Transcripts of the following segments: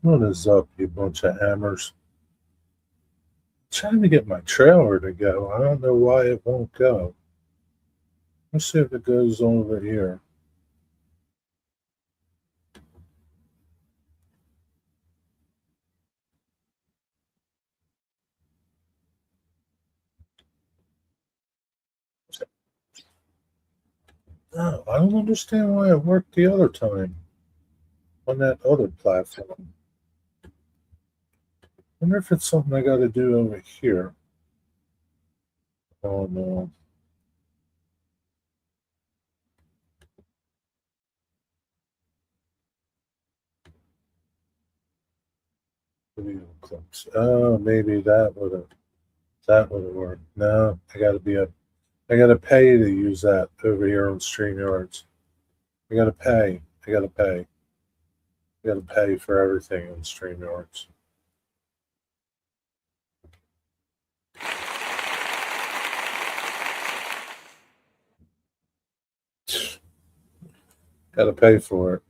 What is up, you bunch of hammers? Trying to get my trailer to go. I don't know why it won't go. Let's see if it goes over here. No, I don't understand why it worked the other time on that other platform. Wonder if it's something I got to do over here. Oh no, video clips. Oh, maybe that would have worked. No, I gotta pay to use that over here on StreamYards. I gotta pay. I gotta pay. I gotta pay for everything on StreamYards. Gotta pay for it.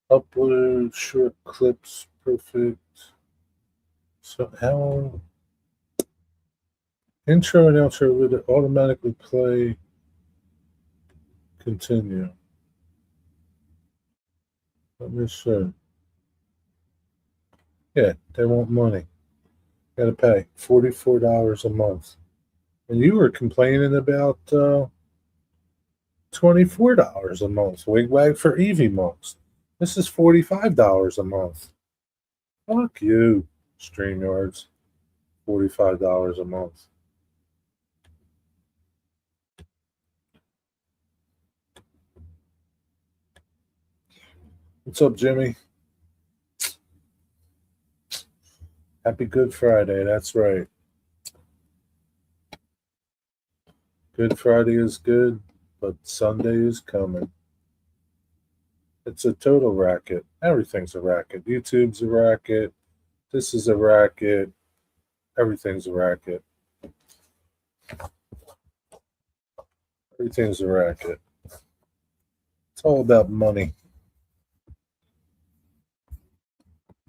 Upload short clips, perfect. So how intro and outro would it automatically play? Continue. Let me see. Yeah, they want money. Gotta pay $44 a month. And you were complaining about $24 a month. Wigwag for Eevee months. This is $45 a month. Fuck you, StreamYards. $45 a month. What's up, Jimmy? Happy Good Friday. That's right. Good Friday is good, but Sunday is coming. It's a total racket. Everything's a racket. YouTube's a racket. This is a racket. Everything's a racket. Everything's a racket. It's all about money.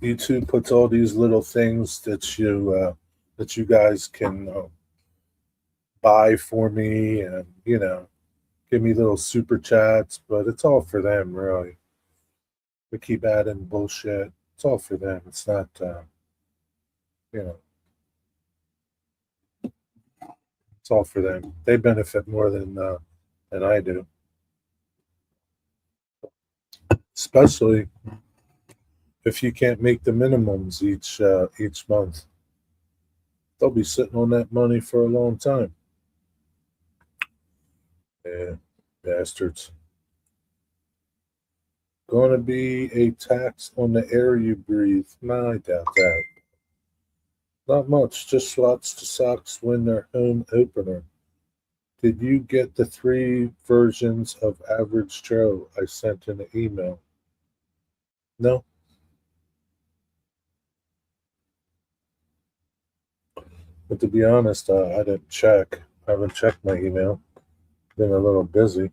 YouTube puts all these little things that you guys can buy for me, and give me little super chats, but it's all for them, really. We keep adding bullshit. It's all for them. It's not, you know, it's all for them. They benefit more than I do, especially if you can't make the minimums each month. They'll be sitting on that money for a long time. Yeah, bastards. Going to be a tax on the air you breathe. No, I doubt that. Not much. Just watch the Sox win their home opener. Did you get the three versions of Average Joe I sent in the email? No, but to be honest, I didn't check. I haven't checked my email. Been a little busy.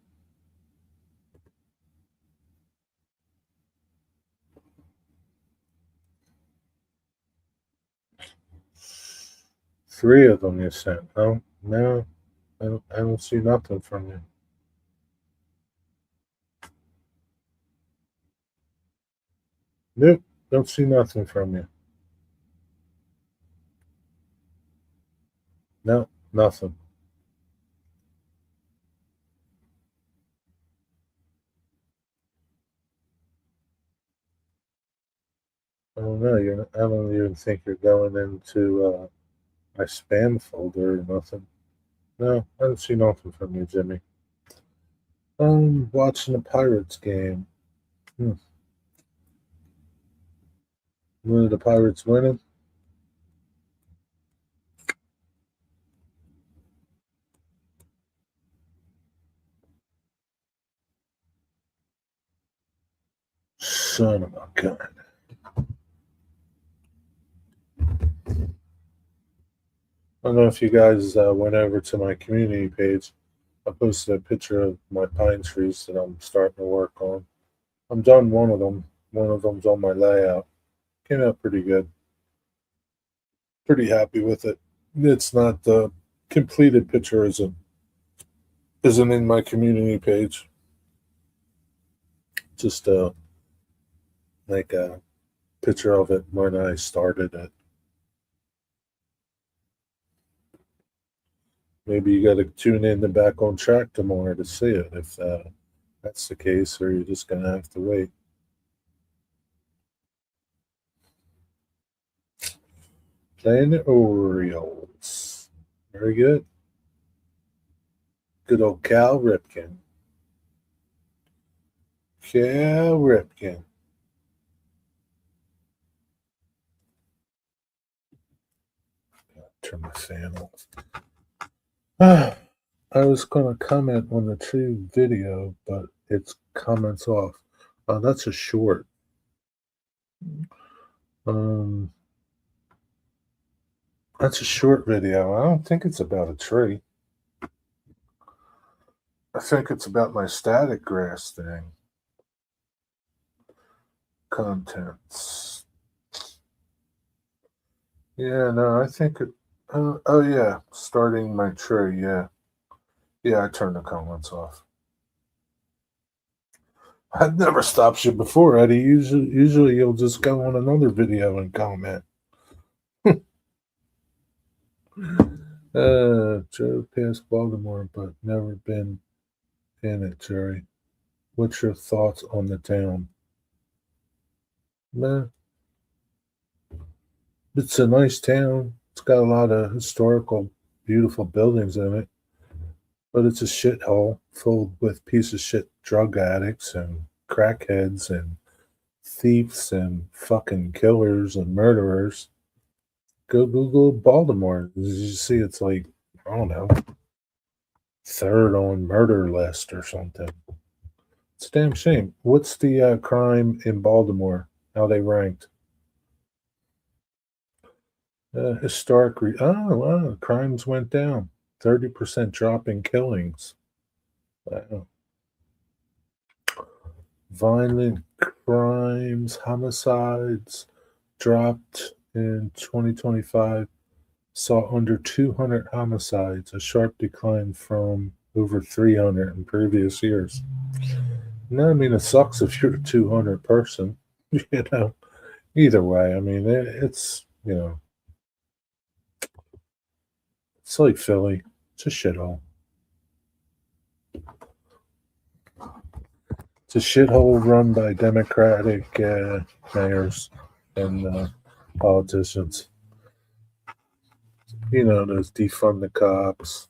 Three of them you sent? No, no, I don't see nothing from you. Nope, don't see nothing from you. No, nothing. I don't know. I don't even think you're going into my spam folder or nothing. No, I don't see nothing from you, Jimmy. I'm watching the Pirates game. Hmm. One of the Pirates winning? Son of a gun. I don't know if you guys went over to my community page. I posted a picture of my pine trees that I'm starting to work on. I'm done one of them. One of them's on my layout. Came out pretty good. Pretty happy with it. It's not the completed picture isn't in my community page. Just like a picture of it when I started it. Maybe you got to tune in to Back on Track tomorrow to see it if that's the case, or you're just gonna have to wait. Playing the Orioles. Very good. Good old Cal Ripken. Cal Ripken. Turn my fan off. I was going to comment on the tree video, but it's comments off. That's a short. Um, that's a short video. I don't think it's about a tree. I think it's about my static grass thing. Contents. Yeah, no, I think it. Oh yeah, starting my tree. Yeah, yeah. I turned the comments off. I've never stopped you before, Eddie. Usually you'll just go on another video and comment. Drove past Baltimore, but never been in it, Jerry. What's your thoughts on the town? Man, it's a nice town. It's got a lot of historical, beautiful buildings in it, but it's a shithole filled with piece of shit drug addicts and crackheads and thieves and fucking killers and murderers. Go Google Baltimore. You see, it's like, I don't know, third on murder list or something. It's a damn shame. What's the crime in Baltimore? How they ranked? Historic. Oh, wow. Crimes went down. 30% drop in killings. Wow. Violent crimes, homicides dropped in 2025. Saw under 200 homicides, a sharp decline from over 300 in previous years. No, I mean, it sucks if you're a 200 person, you know. Either way, I mean, it's, it's like Philly. It's a shithole. It's a shithole run by Democratic mayors and politicians. You know, those defund the cops,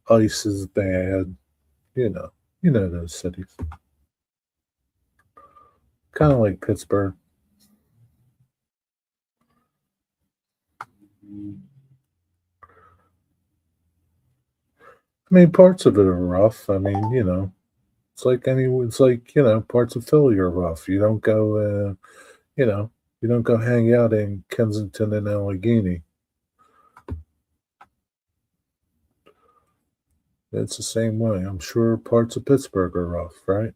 ICE is bad. You know those cities. Kind of like Pittsburgh. I mean, parts of it are rough. I mean, it's like parts of Philly are rough. You know, you don't go hang out in Kensington and Allegheny. It's the same way. I'm sure parts of Pittsburgh are rough, right?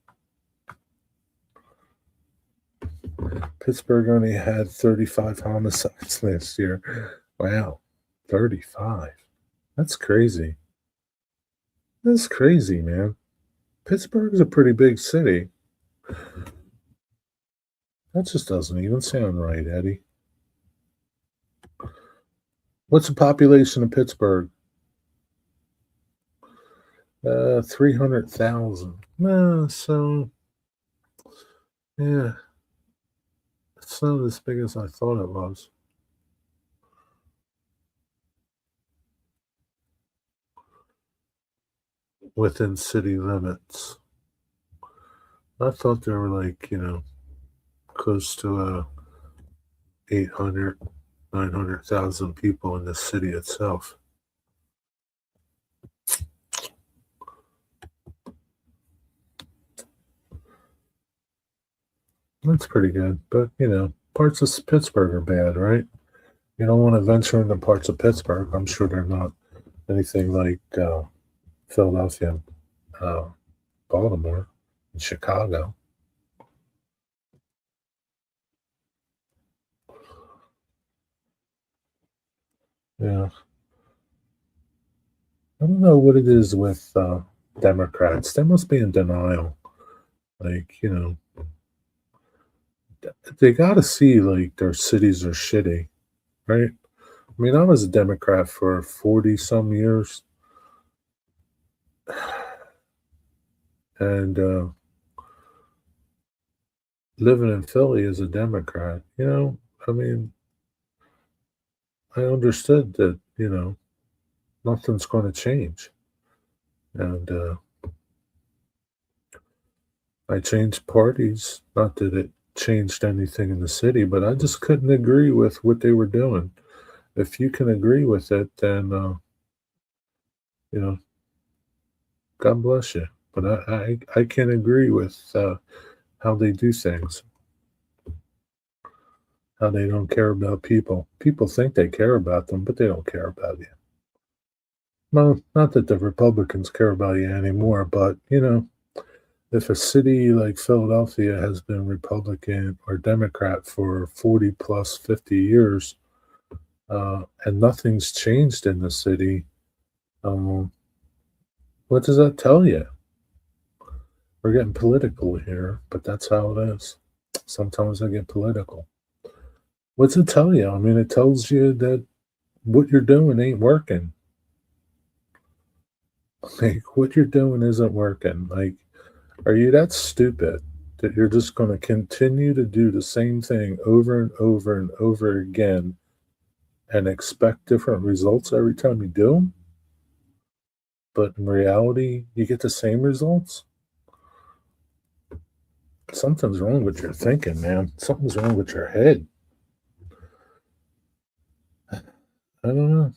Pittsburgh only had 35 homicides last year. Wow, 35. That's crazy. That's crazy, man. Pittsburgh is a pretty big city. That just doesn't even sound right, Eddie. What's the population of Pittsburgh? 300,000. So yeah, it's not as big as I thought it was. Within city limits. I thought there were like, close to 800, 900,000 people in the city itself. That's pretty good. But, parts of Pittsburgh are bad, right? You don't want to venture into parts of Pittsburgh. I'm sure they're not anything like Philadelphia, uh, Baltimore, and Chicago. Yeah, I don't know what it is with Democrats. They must be in denial. Like, they got to see like their cities are shitty, right? I mean, I was a Democrat for 40 some years, and living in Philly as a Democrat, I mean, I understood that, nothing's going to change. And I changed parties. Not that it changed anything in the city, but I just couldn't agree with what they were doing. If you can agree with it, then, you know, God bless you. But I can't agree with how they do things, how they don't care about people. People think they care about them, but they don't care about you. Well, not that the Republicans care about you anymore, but, if a city like Philadelphia has been Republican or Democrat for 40 plus 50 years, and nothing's changed in the city, um, what does that tell you? We're getting political here, but that's how it is. Sometimes I get political. What's it tell you? I mean, it tells you that what you're doing ain't working. Like, what you're doing isn't working. Like, are you that stupid that you're just going to continue to do the same thing over and over and over again and expect different results every time you do them? But in reality, you get the same results? Something's wrong with your thinking, man. Something's wrong with your head. I don't know.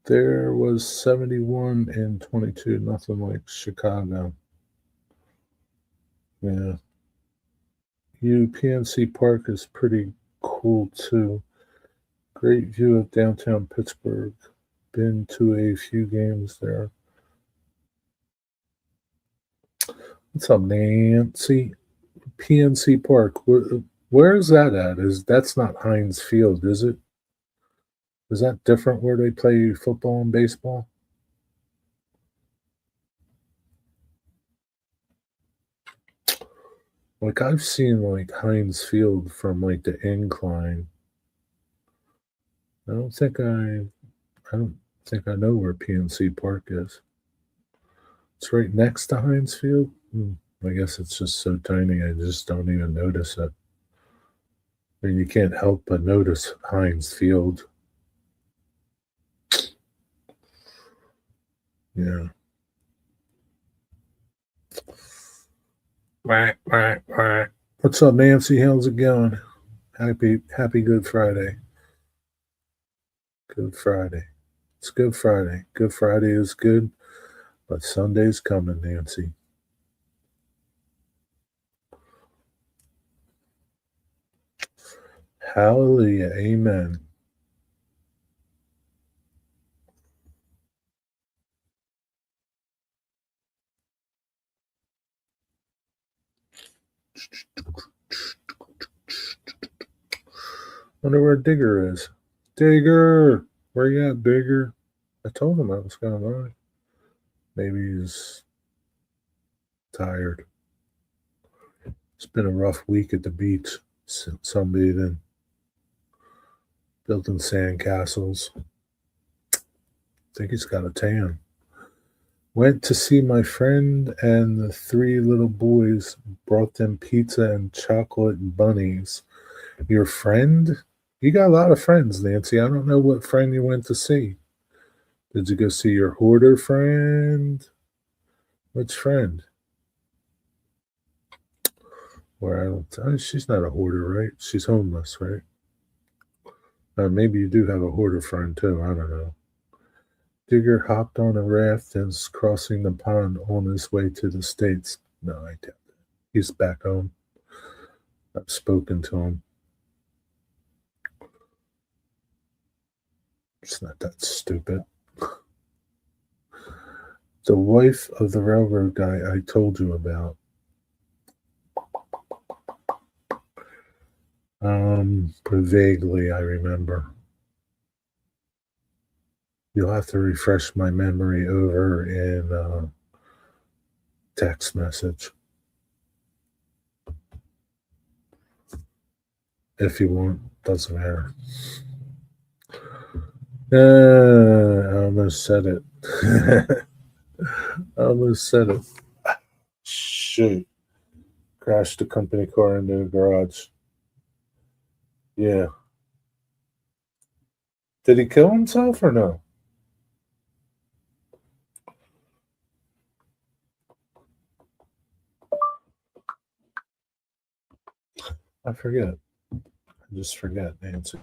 There was 71 and 22, nothing like Chicago. Yeah. PNC Park is pretty cool too. Great view of downtown Pittsburgh. Been to a few games there. What's up, Nancy? PNC Park. Where is that at? That's not Heinz Field, is it? Is that different where they play football and baseball? Like I've seen like Heinz Field from like the incline. I don't think I don't think I know where PNC Park is. It's right next to Heinz Field. I guess it's just so tiny I just don't even notice it. I mean, you can't help but notice Heinz Field. Yeah. What's up, Nancy? How's it going? Happy Good Friday. Good Friday. It's Good Friday. Good Friday is good, but Sunday's coming, Nancy. Hallelujah. Amen. Wonder where Digger is. Digger! Where you at, Digger? I told him I was going by. Maybe he's tired. It's been a rough week at the beach. Sunbathing, building sandcastles. Think he's got a tan. Went to see my friend and the three little boys. Brought them pizza and chocolate bunnies. Your friend? You got a lot of friends, Nancy. I don't know what friend you went to see. Did you go see your hoarder friend? Which friend? Where I don't. She's not a hoarder, right? She's homeless, right? Maybe you do have a hoarder friend too. I don't know. Digger hopped on a raft and is crossing the pond on his way to the States. No, I doubt it. He's back home. I've spoken to him. It's not that stupid. The wife of the railroad guy I told you about. Vaguely, I remember. You'll have to refresh my memory over in text message if you want. Doesn't matter. I almost said it. I almost said it. Shoot. Crashed the company car into the garage. Yeah. Did he kill himself or no? I forget. I just forget, Nancy.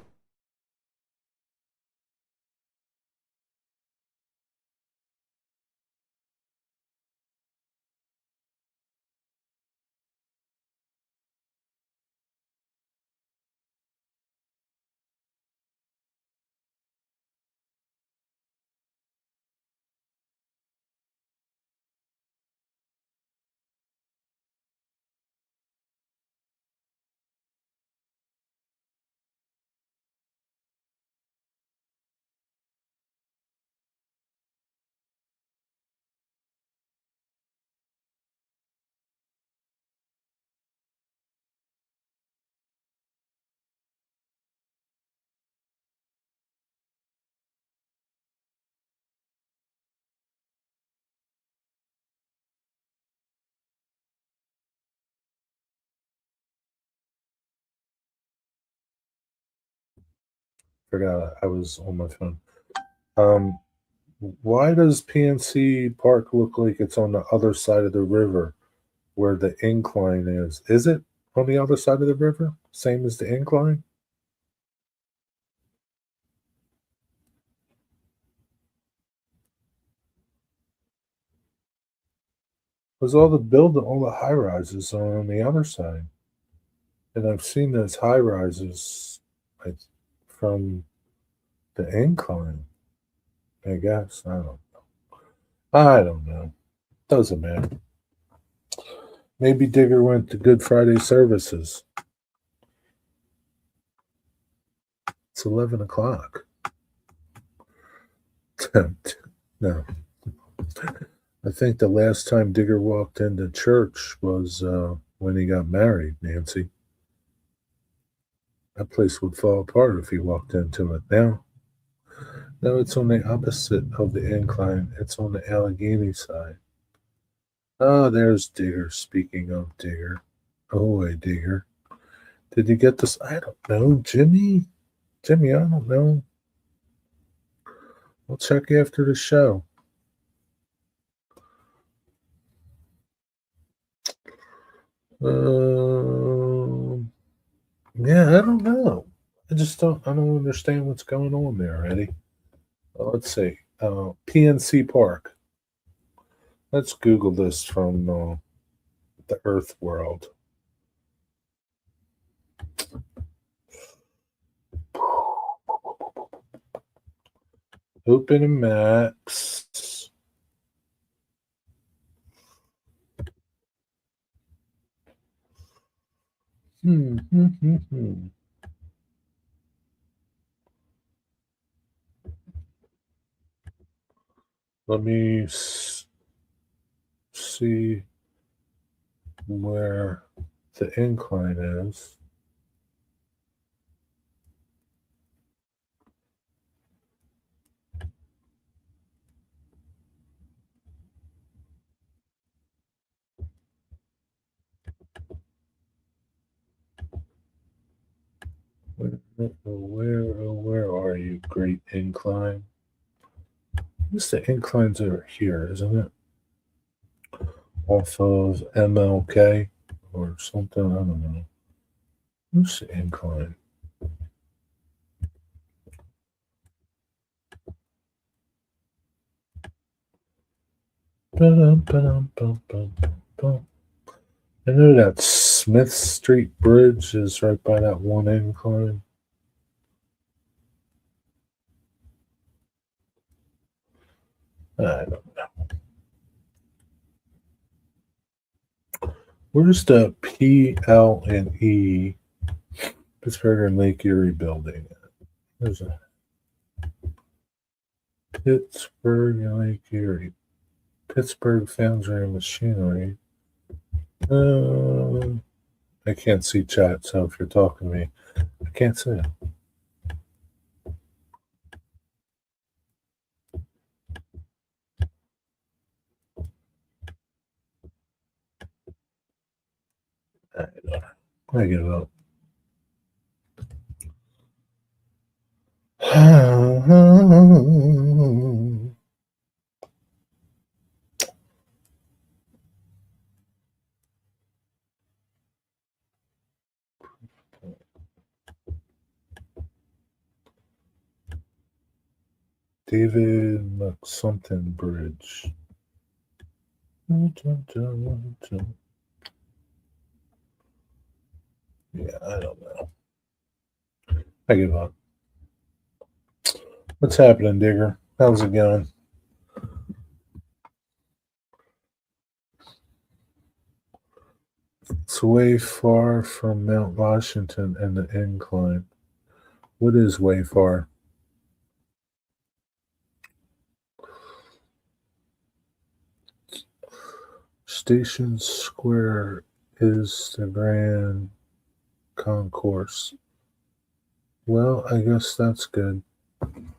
Forgot I was on my phone. Why does PNC Park look like it's on the other side of the river where the incline is? Is it on the other side of the river? Same as the incline? Because all the high rises are on the other side. And I've seen those high rises from the incline, I guess. I don't know. Doesn't matter. Maybe Digger went to Good Friday services. It's 11 o'clock. No. I think the last time Digger walked into church was when he got married, Nancy. That place would fall apart if he walked into it now. No, it's on the opposite of the incline. It's on the Allegheny side. Oh, there's Digger. Speaking of Digger. Oh, Digger. Did you get this? I don't know. Jimmy, I don't know. We'll check after the show. Yeah, I don't know. I don't understand what's going on there, Eddie. Let's see. PNC Park. Let's Google this from the Earth World. Open and Max. Let me see where the incline is. Where are you, great incline? This the incline's over here, isn't it? Off of MLK or something. I don't know. What's the incline? I know that Smith Street Bridge is right by that one incline. I don't know. Where's the PL&E Pittsburgh and Lake Erie building? There's a Pittsburgh and Lake Erie. Pittsburgh Foundry and Machinery. I can't see chat, so if you're talking to me, I can't see it. I give up. David McSomething Bridge. Yeah, I don't know. I give up. What's happening, Digger? How's it going? It's way far from Mount Washington and the incline. What is way far? Station Square is the Grand Concourse. Well, I guess that's good.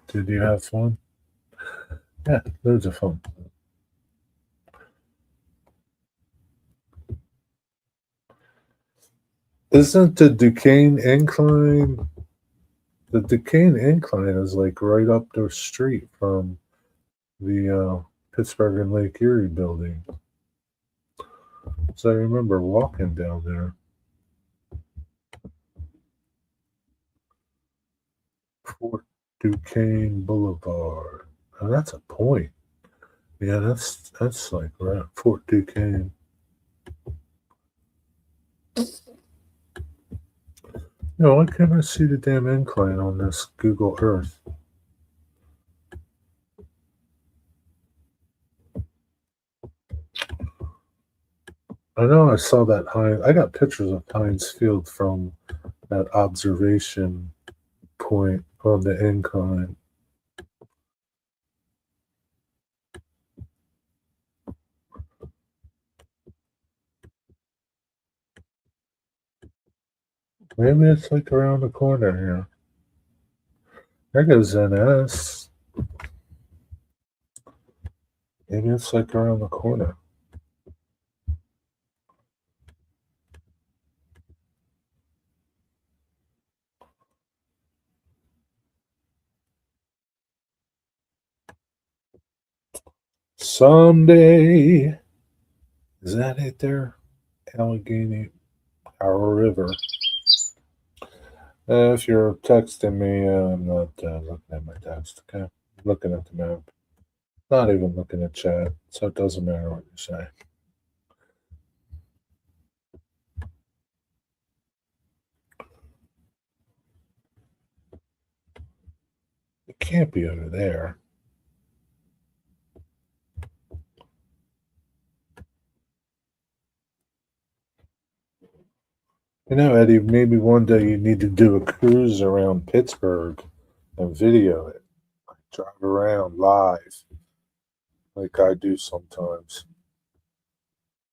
Did you have fun? Yeah, loads of fun. Isn't the Duquesne Incline? The Duquesne Incline is like right up the street from the Pittsburgh and Lake Erie building. So I remember walking down there. Fort Duquesne Boulevard. Oh, that's a point. Yeah, that's like right Fort Duquesne. No, why can't I see the damn incline on this Google Earth? I know I saw that I got pictures of Heinz Field from that observation point on the incline. Maybe it's like around the corner here. There goes NS. Maybe it's like around the corner. Someday. Is that it there? Allegheny Our River. If you're texting me, I'm not looking at my text, okay? I'm looking at the map. Not even looking at chat, so it doesn't matter what you say. It can't be over there. You know, Eddie, maybe one day you need to do a cruise around Pittsburgh and video it. Like drive around live, like I do sometimes.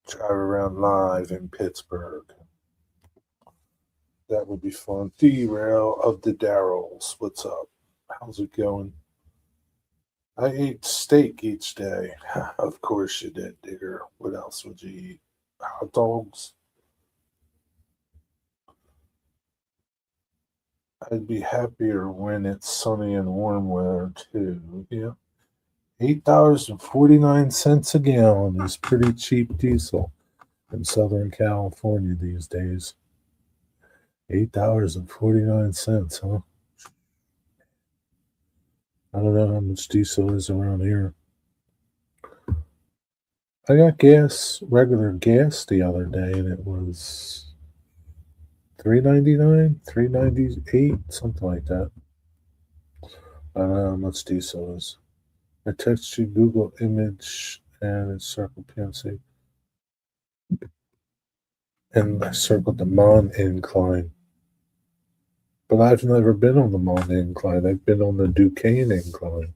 Drive around live in Pittsburgh. That would be fun. Derail of the Darrells. What's up? How's it going? I ate steak each day. Of course you did, Digger. What else would you eat? Hot dogs? I'd be happier when it's sunny and warm weather too. Yeah. $8.49 a gallon is pretty cheap diesel in Southern California these days. $8.49, huh? I don't know how much diesel is around here. I got gas, regular gas the other day, and it was $3.99, $3.98, something like that. I don't know how much diesel is. I text you Google image and it's circle PNC. And I circled the Mon Incline. But I've never been on the Mon Incline. I've been on the Duquesne Incline.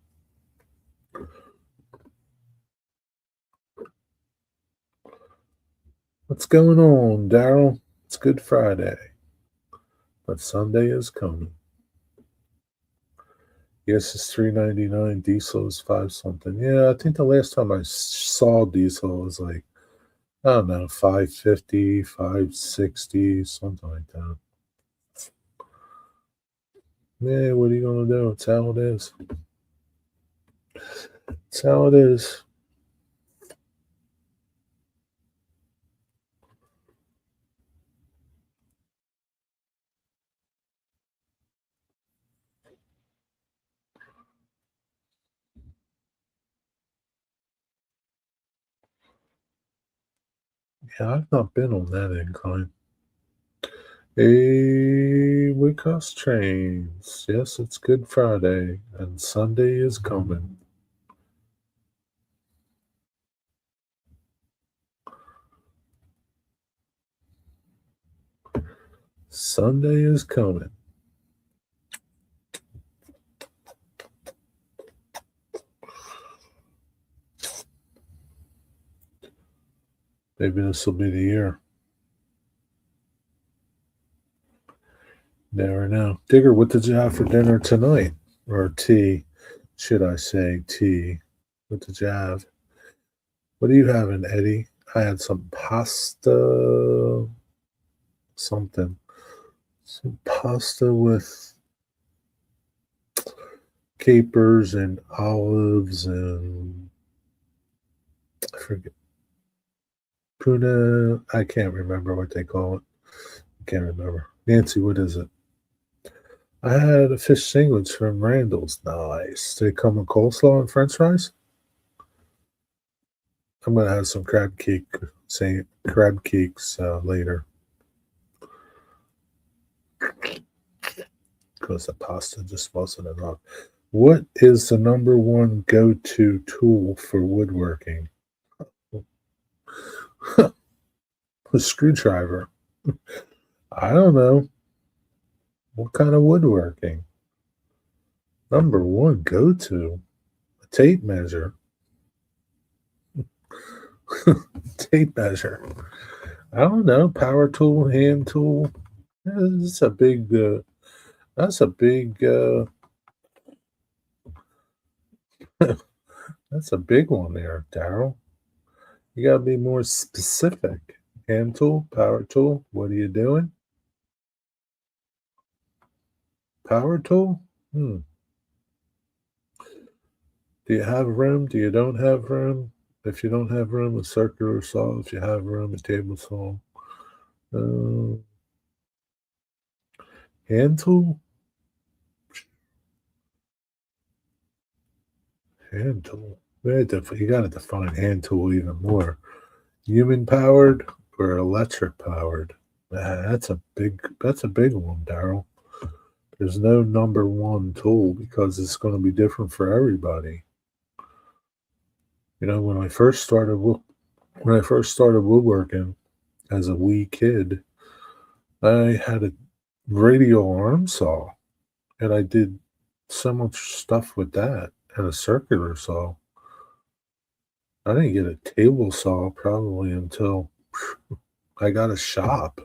What's going on, Daryl? It's Good Friday. But Sunday is coming. Yes, it's $3.99. Diesel is 5 something. Yeah, I think the last time I saw diesel was like, I don't know, 550, 560, something like that. Yeah, what are you gonna do? It's how it is. It's how it is. Yeah, I've not been on that incline. Hey, Wickhouse trains. Yes, it's Good Friday, and Sunday is coming. Sunday is coming. Maybe this will be the year. Never know. Digger, what did you have for dinner tonight? Or tea, should I say tea? What did you have? What are you having, Eddie? I had some pasta, something. Some pasta with capers and olives and I forget. Puna, I can't remember what they call it. I can't remember. Nancy, what is it? I had a fish sandwich from Randall's. Nice. They come with coleslaw and french fries? I'm going to have some crab cakes later. Because the pasta just wasn't enough. What is the number one go-to tool for woodworking? A screwdriver. I don't know. What kind of woodworking? Number one go-to. A tape measure. Tape measure. I don't know. Power tool, hand tool. That's a big. That's a big. That's a big one there, Daryl. You gotta be more specific. Hand tool, power tool. What are you doing? Power tool? Do you have room? Do you don't have room? If you don't have room, a circular saw. If you have room, a table saw. Hand tool? Hand tool. You got to define hand tool even more. Human powered or electric powered? That's a big one, Daryl. There's no number one tool because it's going to be different for everybody. You know, when I first started woodworking as a wee kid, I had a radial arm saw, and I did so much stuff with that, and a circular saw. I didn't get a table saw probably until I got a shop.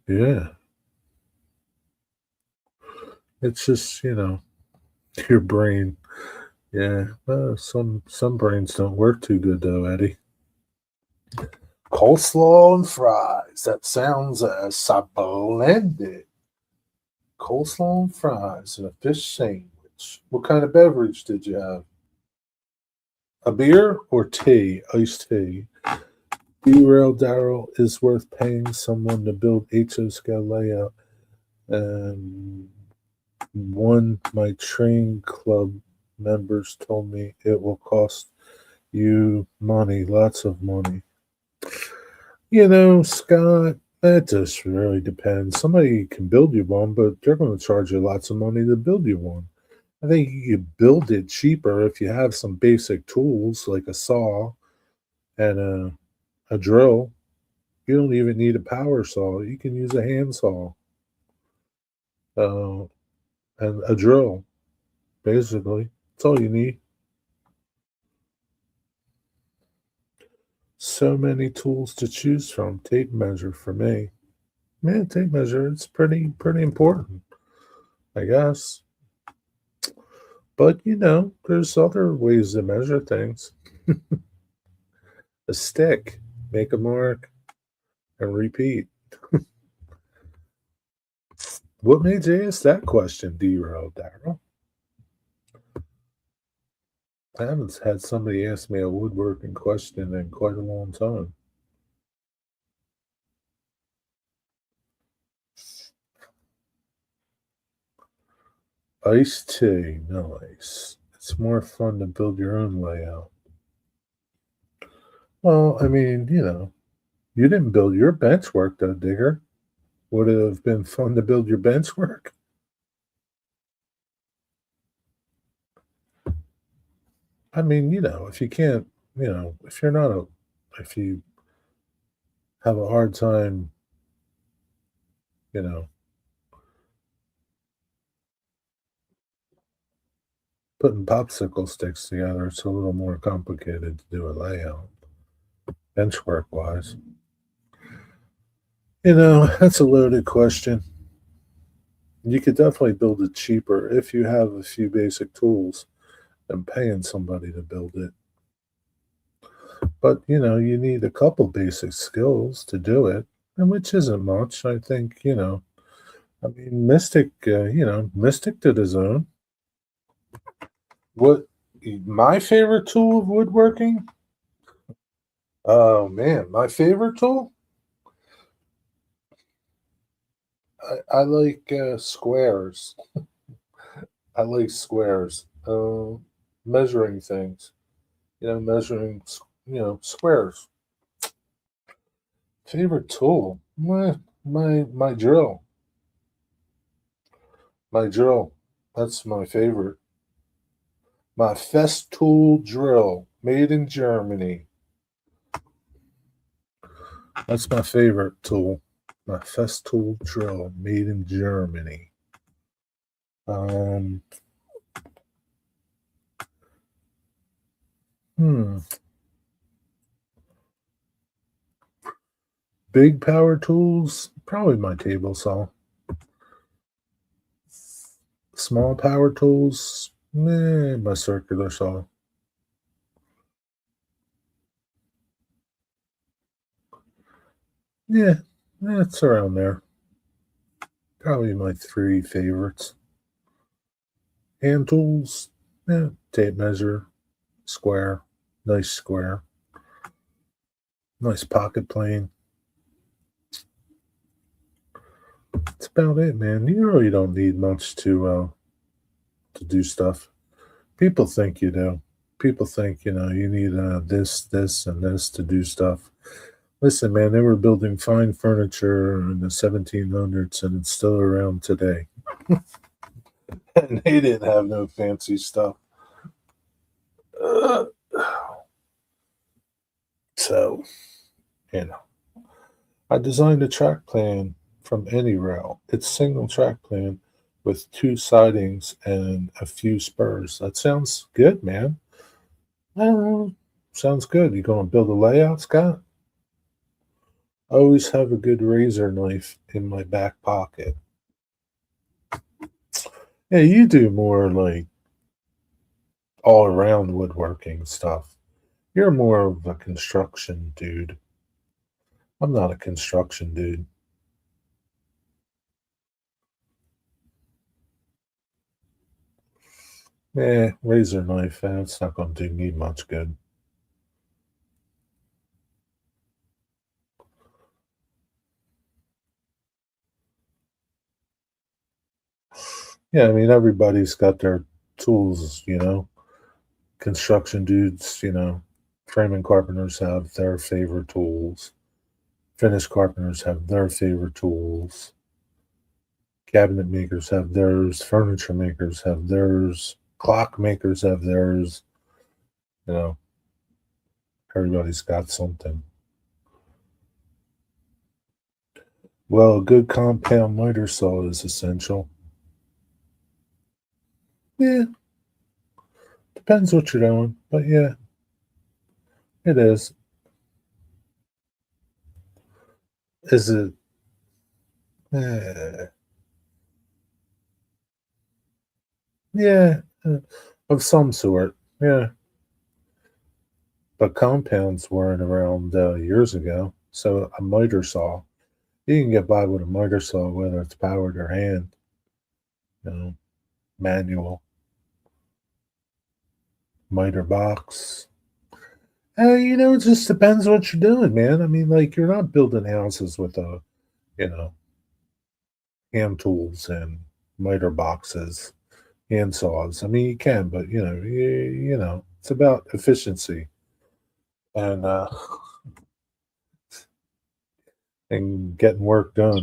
Yeah. It's just, your brain. Yeah. Some brains don't work too good though, Eddie. Coleslaw and fries. That sounds splendid. Coleslaw and fries and a fish sandwich. What kind of beverage did you have? A beer or tea? Iced tea. Derail Daryl is worth paying someone to build HO layout. And my train club members told me it will cost you money, lots of money. Scott, It just really depends. Somebody can build you one, but they're going to charge you lots of money to build you one. I think you can build it cheaper if you have some basic tools like a saw and a drill. You don't even need a power saw. You can use a hand saw uh, and a drill, basically. That's all you need. So many tools to choose from. Tape measure for me. Man, tape measure, it's pretty important, I guess. But there's other ways to measure things. A stick, make a mark, and repeat. What made you ask that question, D-Row, Daryl? I haven't had somebody ask me a woodworking question in quite a long time. Iced tea, nice. It's more fun to build your own layout. Well, I mean, you didn't build your bench work though, Digger. Would it have been fun to build your bench work? I mean, if you can't, if you're not if you have a hard time, you know, putting popsicle sticks together, it's a little more complicated to do a layout, bench work wise. That's a loaded question. You could definitely build it cheaper if you have a few basic tools than paying somebody to build it. But you need a couple basic skills to do it, and which isn't much. I think, I mean, Mystic did his own. What my favorite tool of woodworking? Oh man, my favorite tool? I like squares. I like squares. Measuring things. Measuring. Squares. Favorite tool? My drill. My drill. That's my favorite. My Festool drill, made in Germany. That's my favorite tool. My Festool drill, made in Germany. Um, hmm. Big power tools, probably my table saw. Small power tools, my circular saw. Yeah, it's around there. Probably my three favorites. Hand tools, tape measure, square, nice square, nice pocket plane. That's about it, man. You really don't need much to do stuff. People think you do. People think you need this, and this to do stuff. Listen, man, they were building fine furniture in the 1700s, and it's still around today. And they didn't have no fancy stuff. Uh, so, you know, I designed a track plan from AnyRail. It's single track plan with two sidings and a few spurs. That sounds good, man. Sounds good. You going to build a layout, Scott? I always have a good razor knife in my back pocket. Yeah, you do more like all around woodworking stuff. You're more of a construction dude. I'm not a construction dude. Razor knife, it's not going to do me much good. Yeah, I mean, everybody's got their tools. Construction dudes, framing carpenters have their favorite tools. Finish carpenters have their favorite tools. Cabinet makers have theirs. Furniture makers have theirs. Clock makers have theirs. You know, everybody's got something. Well, a good compound miter saw is essential. Yeah, depends what you're doing, but yeah, it is. Is it? Eh, yeah, of some sort. Yeah, but compounds weren't around years ago. So a miter saw, you can get by with a miter saw whether it's powered or hand, you know, manual, miter box. It just depends what you're doing, man. I mean, like you're not building houses with you know, hand tools and miter boxes, hand saws. I mean, you can, but it's about efficiency and and getting work done.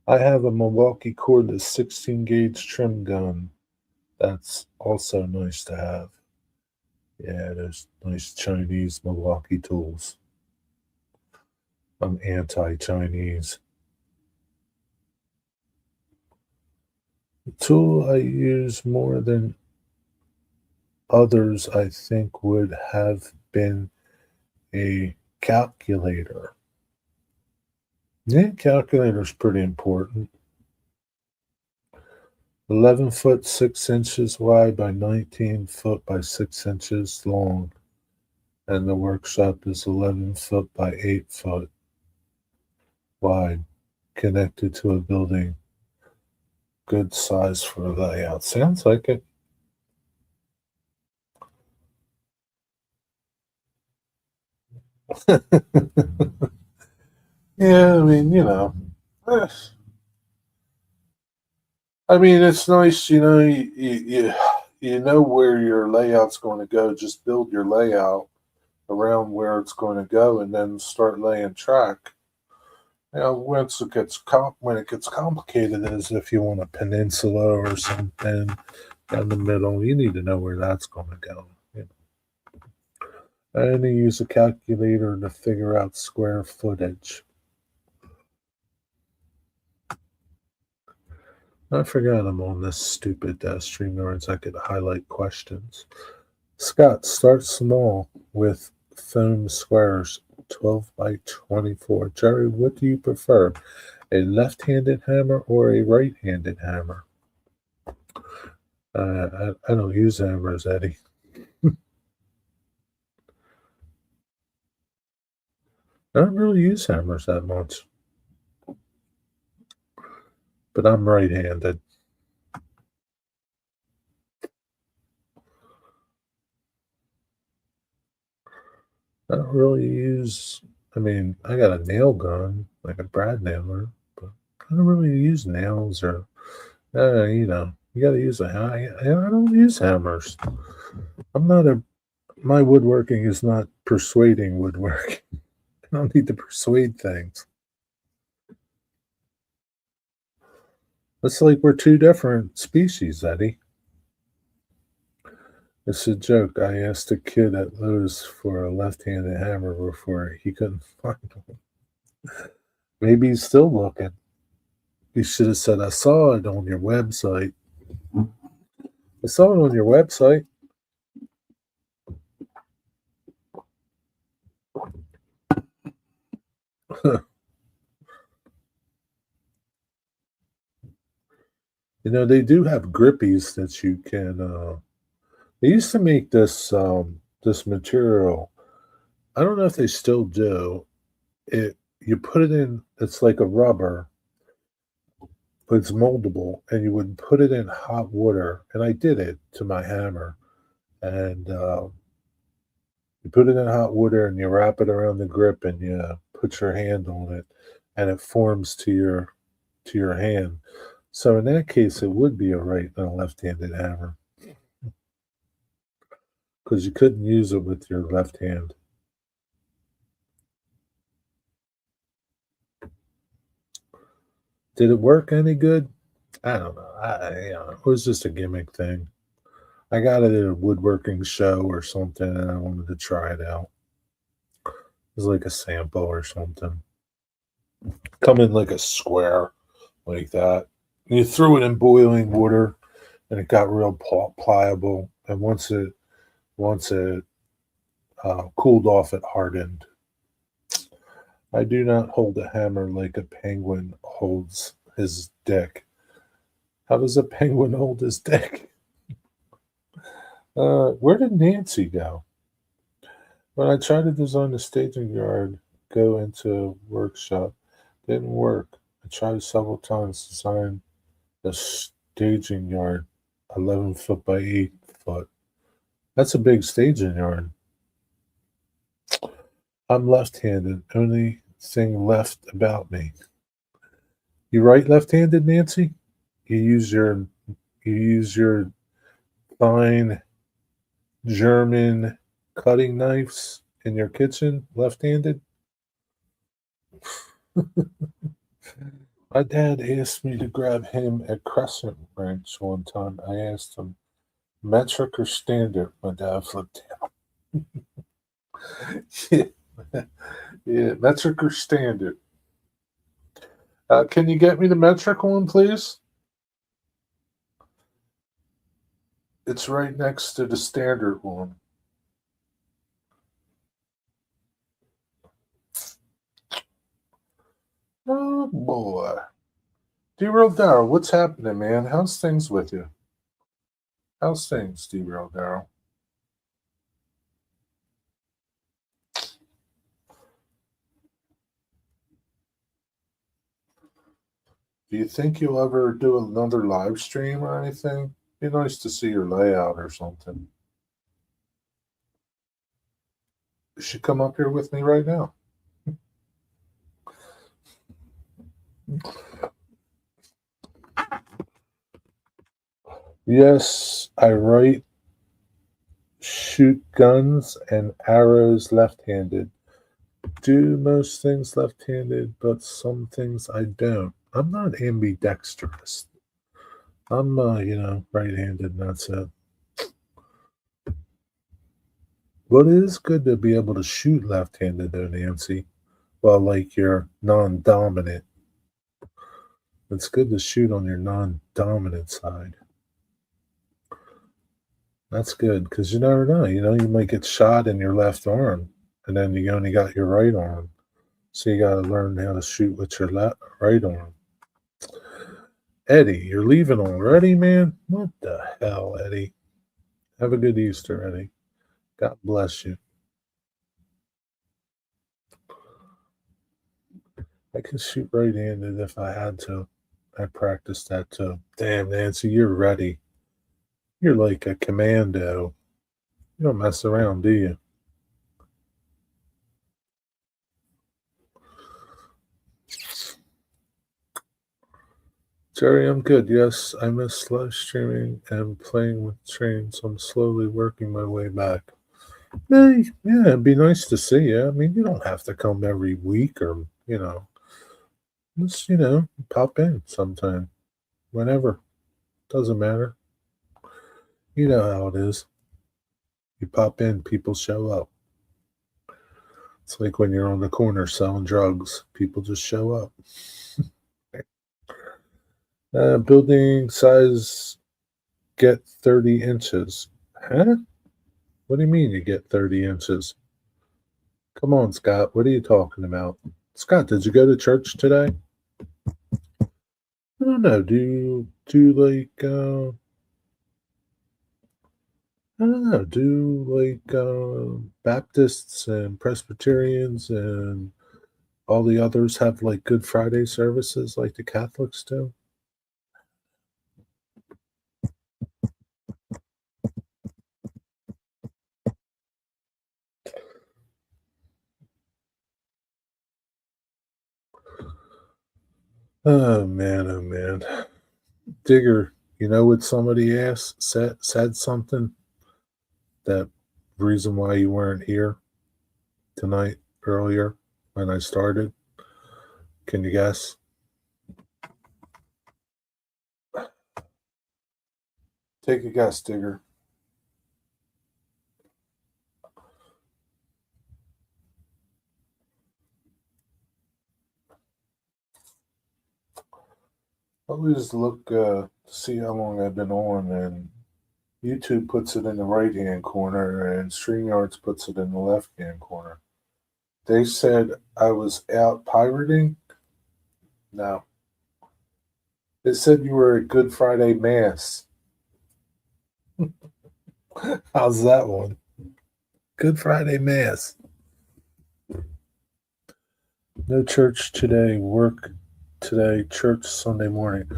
I have a Milwaukee cordless 16 gauge trim gun. That's also nice to have. Yeah, there's nice Chinese Milwaukee tools. I'm anti-Chinese. The tool I use more than others, I think, would have been a calculator. Yeah, calculator's pretty important. 11 foot 6 inches wide by 19 foot by 6 inches long, and the workshop is 11 foot by 8 foot wide, connected to a building. Good size for a layout. Sounds like it. Yeah, I mean, eh, I mean, it's nice, you know where your layout's going to go. Just build your layout around where it's going to go, and then start laying track. When it gets complicated, is if you want a peninsula or something down the middle, you need to know where that's going to go. And you use a calculator to figure out square footage. I forgot I'm on this stupid StreamYards. I could highlight questions. Scott, start small with foam squares, 12 by 24. Jerry, what do you prefer? A left-handed hammer or a right-handed hammer? I don't use hammers, Eddie. I don't really use hammers that much, but I'm right-handed. I don't really use. I mean, I got a nail gun, like a Brad nailer, but I don't really use nails or, you got to use I don't use hammers. I'm not a. My woodworking is not persuading woodworking. I don't need to persuade things. It's like we're two different species, Eddie. It's a joke. I asked a kid at Lowe's for a left-handed hammer before he couldn't find one. Maybe he's still looking. You should have said, I saw it on your website. I saw it on your website. They do have grippies that you can. They used to make this material. I don't know if they still do. It You put it in. It's like a rubber, but it's moldable, and you would put it in hot water. And I did it to my hammer, and you put it in hot water, and you wrap it around the grip, and you put your hand on it, and it forms to your hand. So in that case, it would be a right and a left-handed hammer because you couldn't use it with your left hand. Did it work any good? I don't know. It was just a gimmick thing. I got it at a woodworking show or something, and I wanted to try it out. It was like a sample or something. Come in like a square, like that. And you threw it in boiling water, and it got real pliable. And once it cooled off, it hardened. I do not hold a hammer like a penguin holds his dick. How does a penguin hold his dick? Where did Nancy go? When I tried to design a staging yard, go into a workshop, didn't work. I tried several times to design a staging yard, 11 foot by 8 foot. That's a big staging yard. I'm left-handed. Only thing left about me. You right left-handed, Nancy? You use your you use your fine German cutting knives in your kitchen, left-handed? My dad asked me to grab him a crescent wrench one time. I asked him, metric or standard? My dad flipped out. Yeah, yeah, metric or standard? Can you get me the metric one, please? It's right next to the standard one. Oh boy. Derail Darrell, what's happening, man? How's things with you? How's things, Derail Darrell? Do you think you'll ever do another live stream or anything? Be nice to see your layout or something. You should come up here with me right now. Yes, I write, shoot guns and arrows left handed. Do most things left handed, but some things I don't. I'm not ambidextrous. I'm, right handed, and that's it. But it is good to be able to shoot left handed, though, Nancy. Well, like you're non dominant. It's good to shoot on your non dominant side. That's good because you never know. You might get shot in your left arm and then you only got your right arm. So you got to learn how to shoot with your right arm. Eddie, you're leaving already, man? What the hell, Eddie? Have a good Easter, Eddie. God bless you. I could shoot right handed if I had to. I practiced that too. Damn, Nancy, you're ready. You're like a commando. You don't mess around, do you? Jerry, I'm good. Yes, I miss live streaming and playing with trains. I'm slowly working my way back. Hey, yeah, it'd be nice to see you. I mean, you don't have to come every week or, just, pop in sometime, whenever. Doesn't matter. You know how it is. You pop in, people show up. It's like when you're on the corner selling drugs, people just show up. Building size get 30 inches. Huh? What do you mean you get 30 inches? Come on, Scott. What are you talking about? Scott, did you go to church today? I don't know. Do you do like I don't know, do like Baptists and Presbyterians and all the others have like Good Friday services like the Catholics do? Oh man, oh man. Digger, you know what somebody asked said something that reason why you weren't here tonight earlier when I started? Can you guess? Take a guess, Digger. Always look to see how long I've been on, and YouTube puts it in the right hand corner, and StreamYards puts it in the left hand corner. They said I was out pirating. No. They said you were at Good Friday Mass. How's that one? Good Friday Mass. No church today, work today, church Sunday morning.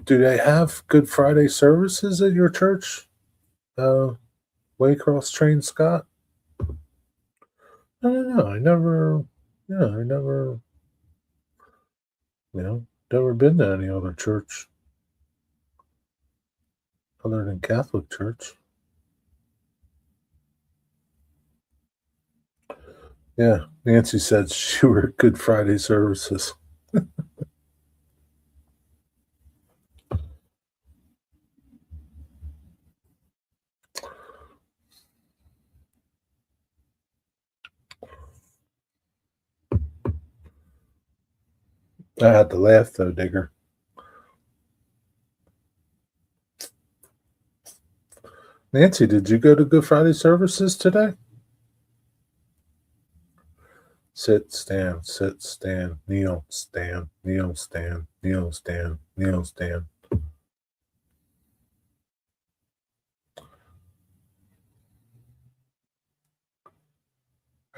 Do they have Good Friday services at your church? Waycross Train Scott? I don't know. I never, never been to any other church other than Catholic Church. Yeah, Nancy said she were at Good Friday services. I had to laugh though, Digger. Nancy, did you go to Good Friday services today? Sit, stand, kneel, stand, kneel, stand, kneel, stand, kneel, stand.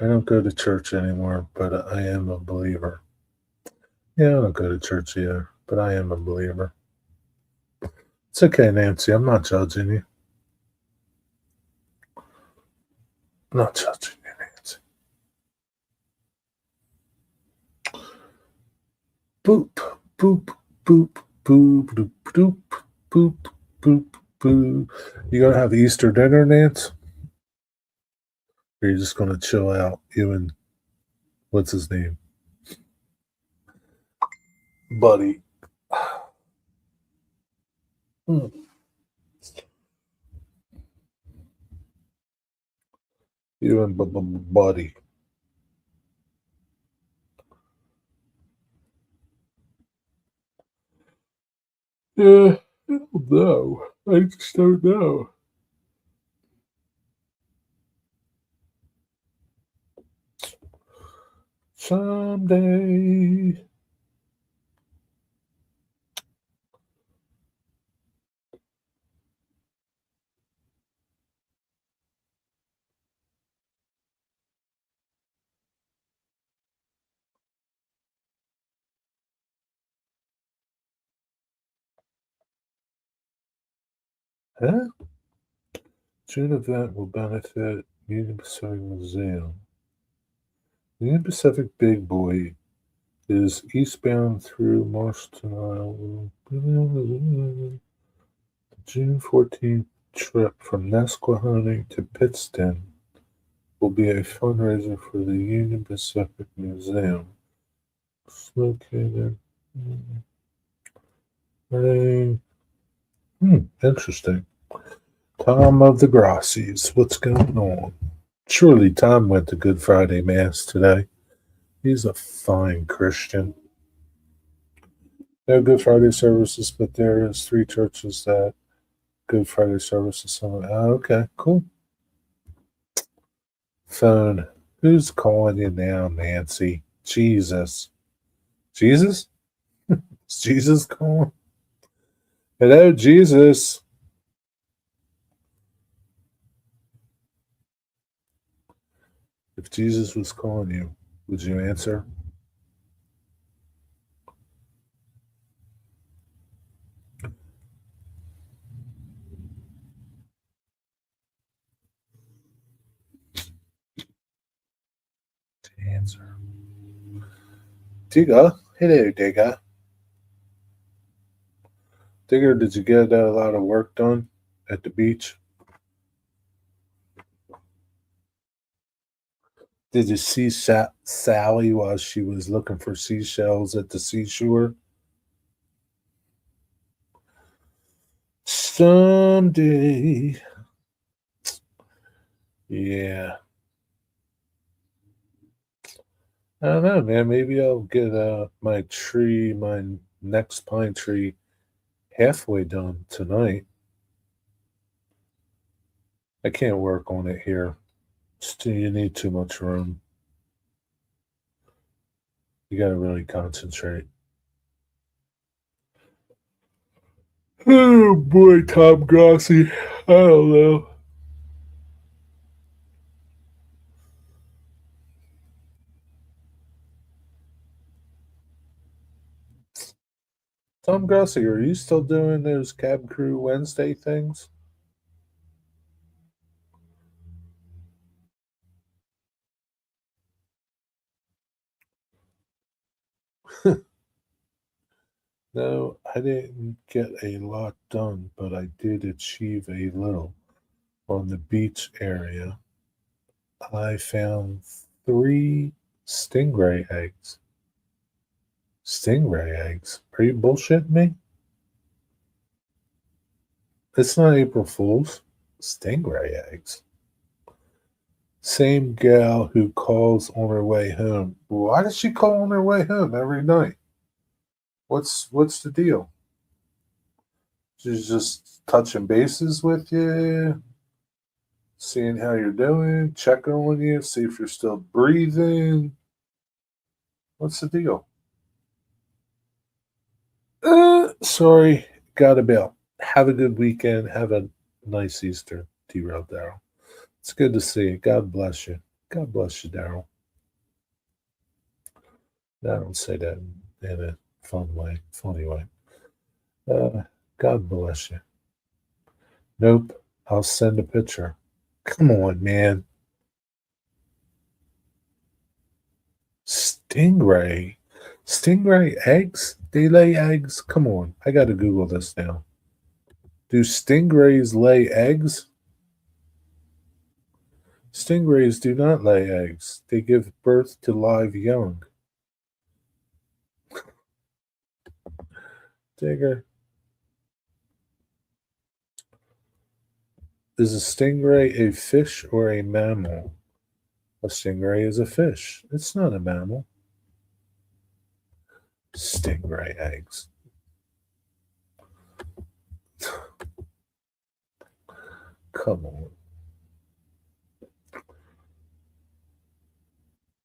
I don't go to church anymore, but I am a believer. Yeah, I don't go to church either, but I am a believer. It's okay, Nancy. I'm not judging you. I'm not judging you, Nancy. Boop, boop, boop, boop, boop, boop, boop, boop, boop. You gonna have Easter dinner, Nance? Or are you just gonna chill out? You and what's his name? Buddy. You and Buddy. Yeah, I don't know. I just don't know. Someday. Huh? June event will benefit Union Pacific Museum. Union Pacific Big Boy is eastbound through Marston, Iowa. The June 14th trip from Nesquehoning to Pittston will be a fundraiser for the Union Pacific Museum. It's located. Interesting. Tom of the Grassies. What's going on? Surely Tom went to Good Friday Mass today. He's a fine Christian. No Good Friday services, but there is 3 churches that Good Friday services. Okay, cool. Phone. Who's calling you now, Nancy? Jesus. Jesus? Is Jesus calling? Hello, Jesus. If Jesus was calling you, would you answer? Answer. Digger. Hello, Digger. Digger, did you get a lot of work done at the beach? Did you see Sally while she was looking for seashells at the seashore? Someday. Yeah. I don't know, man. Maybe I'll get my next pine tree halfway done tonight. I can't work on it here. Still, you need too much room. You got to really concentrate. Oh boy, Tom Grossi. I don't know. Tom Grossi, are you still doing those Cab Crew Wednesday things? No, I didn't get a lot done, but I did achieve a little. On the beach area, I found three stingray eggs. Stingray eggs? Are you bullshitting me? It's not April Fool's. Stingray eggs. Same gal who calls on her way home. Why does she call on her way home every night? What's the deal? She's just touching bases with you, seeing how you're doing, checking on you, see if you're still breathing. What's the deal? Sorry, got a bail. Have a good weekend. Have a nice Easter, T-Rail Daryl. It's good to see you. God bless you. God bless you, Daryl. I don't say that in a funny way. Uh, God bless you. Nope. I'll send a picture. Come on, man. Stingray. Stingray eggs? They lay eggs? Come on. I got to Google this now. Do stingrays lay eggs? Stingrays do not lay eggs. They give birth to live young. Digger. Is a stingray a fish or a mammal? A stingray is a fish. It's not a mammal. Stingray eggs. Come on.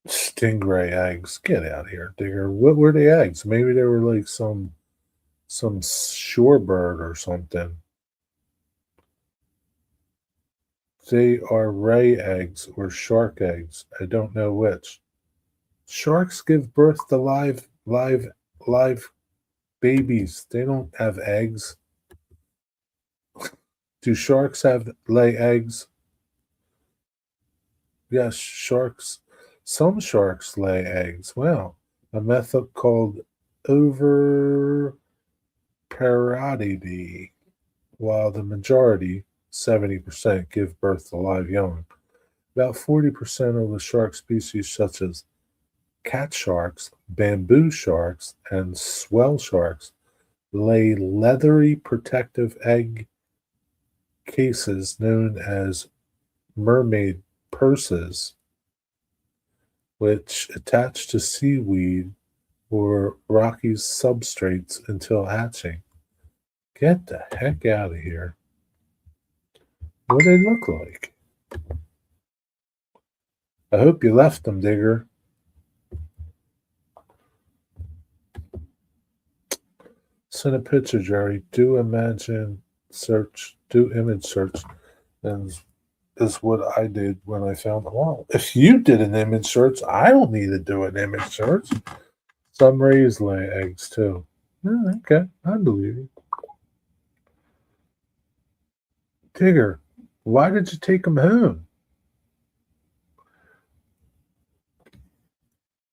Stingray eggs. Get out of here, Digger. What were the eggs? Maybe they were like some shorebird or something. They are ray eggs or shark eggs. I don't know which. Sharks give birth to live babies. They don't have eggs. Do sharks have lay eggs? Yes, sharks. Some sharks lay eggs. Well, a method called oviparidity, while the majority, 70%, give birth to live young. About 40% of the shark species, such as cat sharks, bamboo sharks, and swell sharks, lay leathery protective egg cases known as mermaid purses, which attach to seaweed or rocky substrates until hatching. Get the heck out of here. What do they look like? I hope you left them, Digger. Send a picture, Jerry. Do image search, and is what I did when I found them all. If you did an image search, I don't need to do an image search. Some rays lay eggs too. Okay, I believe you. Digger, why did you take them home?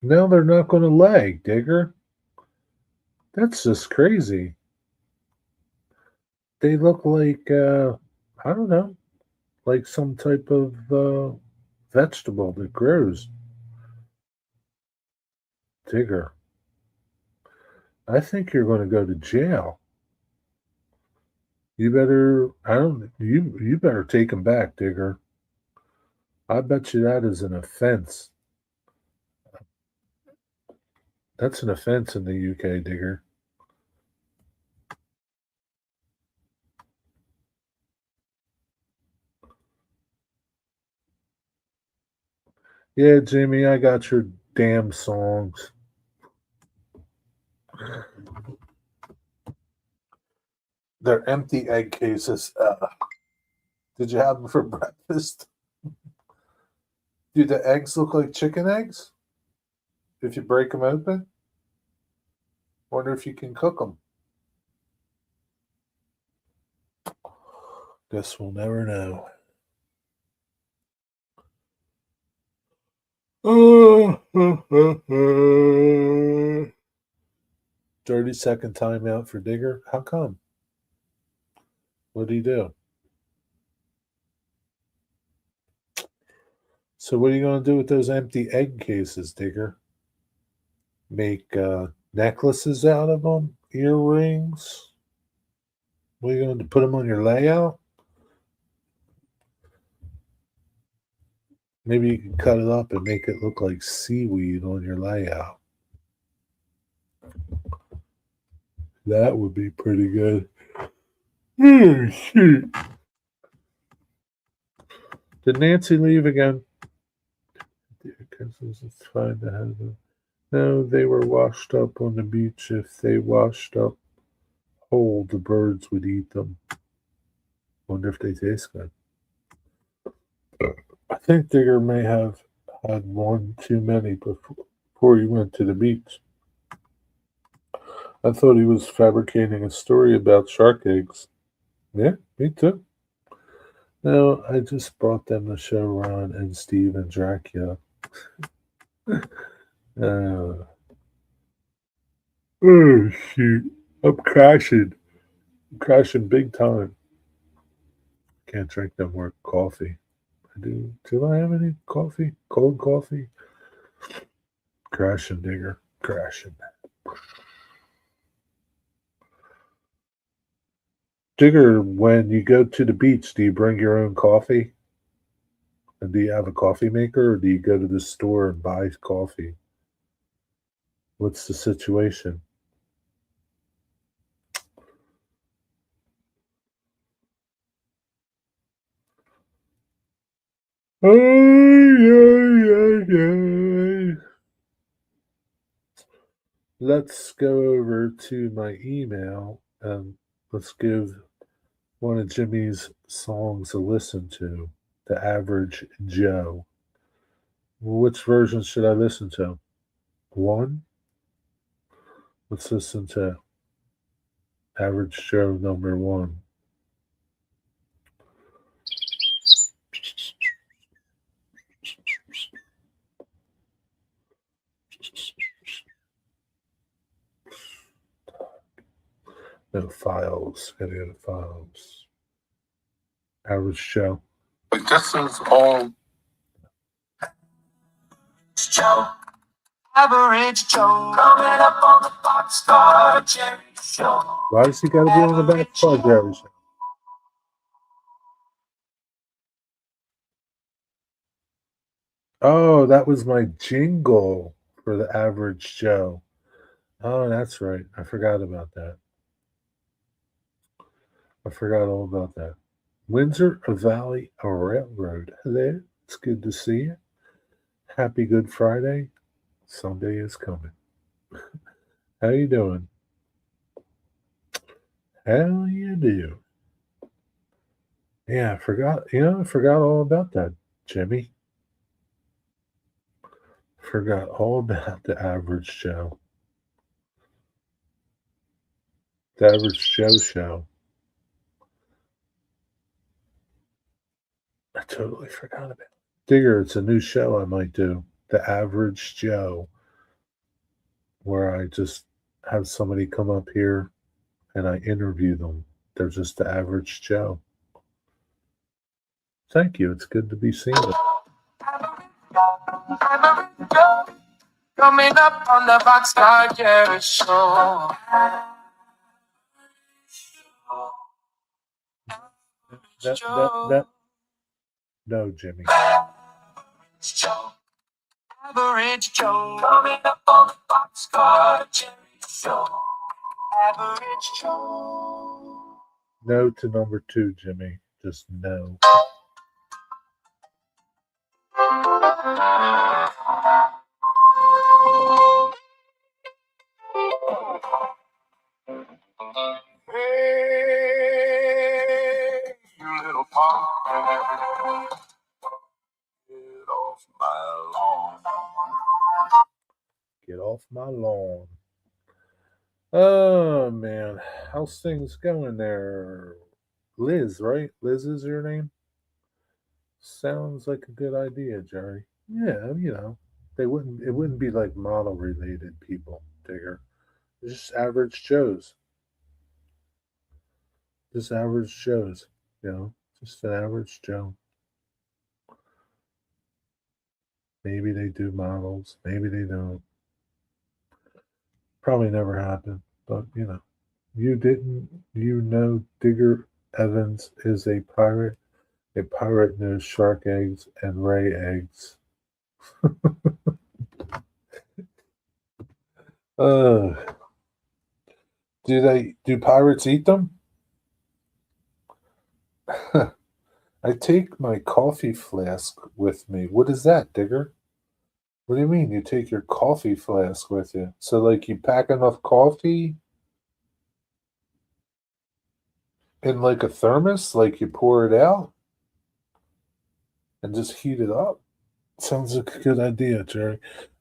Now they're not going to lay, Digger. That's just crazy. They look like, I don't know, like some type of vegetable that grows. Digger, I think you're going to go to jail. You better. I don't. You better take him back, Digger. I bet you that is an offense. That's an offense in the UK, Digger. Yeah, Jimmy, I got your damn songs. They're empty egg cases. Did you have them for breakfast? Do the eggs look like chicken eggs? If you break them open? Wonder if you can cook them. Guess we'll never know. 30-second timeout for Digger. How come? What did he do? So what are you going to do with those empty egg cases, Digger? Make necklaces out of them? Earrings? What are you going to put them on your layout? Maybe you can cut it up and make it look like seaweed on your layout. That would be pretty good. Oh, shoot. Did Nancy leave again? Because it's fine to have them. No, they were washed up on the beach. If they washed up whole, the birds would eat them. Wonder if they taste good. I think Digger may have had one too many before he went to the beach. I thought he was fabricating a story about shark eggs. Yeah, me too. No, I just brought them to show Ron and Steve and Dracula. Oh, shoot. I'm crashing. I'm crashing big time. Can't drink no more coffee. Do I have any coffee? Cold coffee? Crashing, Digger. Crashing. Digger, when you go to the beach, do you bring your own coffee? And do you have a coffee maker or do you go to the store and buy coffee? What's the situation? Let's go over to my email and let's give one of Jimmy's songs a listen to. The Average Joe. Which version should I listen to? One? Let's listen to Average Joe number one. No files. Gotta go to files. Average Joe. But this is all. Joe. Average Joe. Coming up on the Boxcar Jerry Show. Why does he gotta be on the Boxcar Jerry Show? Oh, that was my jingle for the Average Joe. Oh, that's right. I forgot about that. I forgot all about that. Windsor Valley Railroad. Hello. It's good to see you. Happy Good Friday. Sunday is coming. How you doing? How you do? Yeah, I forgot. I forgot all about that, Jimmy. Forgot all about the Average Joe. The Average Joe show. I totally forgot about it. Digger, it's a new show I might do. The Average Joe, where I just have somebody come up here and I interview them. They're just the average Joe. Thank you. It's good to be seen. Coming up on the Boxcar Jerry Show. No, Jimmy. Average Joe. Coming up on the Boxcar Jerry Show. Average Joe. No to number 2, Jimmy. Just no. Hey, you little punk. Get off my lawn. Get off my lawn. Oh, man. How's things going there? Liz, right? Liz is your name? Sounds like a good idea, Jerry. Yeah, it wouldn't be like model related people, Digger. Just average Joes. Just average Joes, just an average Joe. Maybe they do models, maybe they don't. Probably never happened, but you didn't. Digger Evans is a pirate. A pirate knows shark eggs and ray eggs. uh, do pirates eat them? I take my coffee flask with me. What is that, Digger? What do you mean you take your coffee flask with you? So, like, you pack enough coffee in, like, a thermos? Like, you pour it out and just heat it up? Sounds like a good idea, Jerry.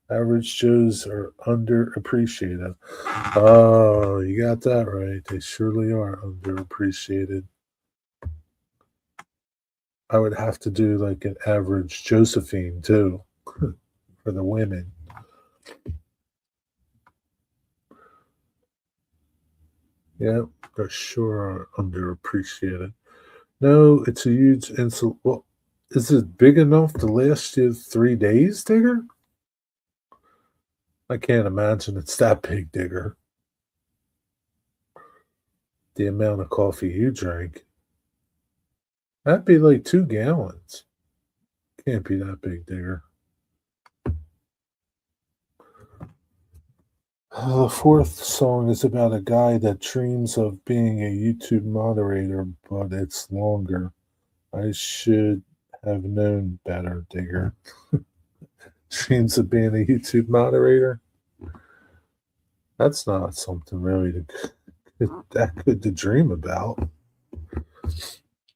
Average Joes are underappreciated. Oh, you got that right. They surely are underappreciated. I would have to do, like, an average Josephine, too, for the women. Yeah, they sure are underappreciated. No, it's a huge insult. Well, is it big enough to last you 3 days, Digger? I can't imagine it's that big, Digger. The amount of coffee you drink. That'd be like 2 gallons. Can't be that big, Digger. The fourth song is about a guy that dreams of being a YouTube moderator, but it's longer. I should have known better, Digger. Dreams of being a YouTube moderator? That's not something really that good to dream about.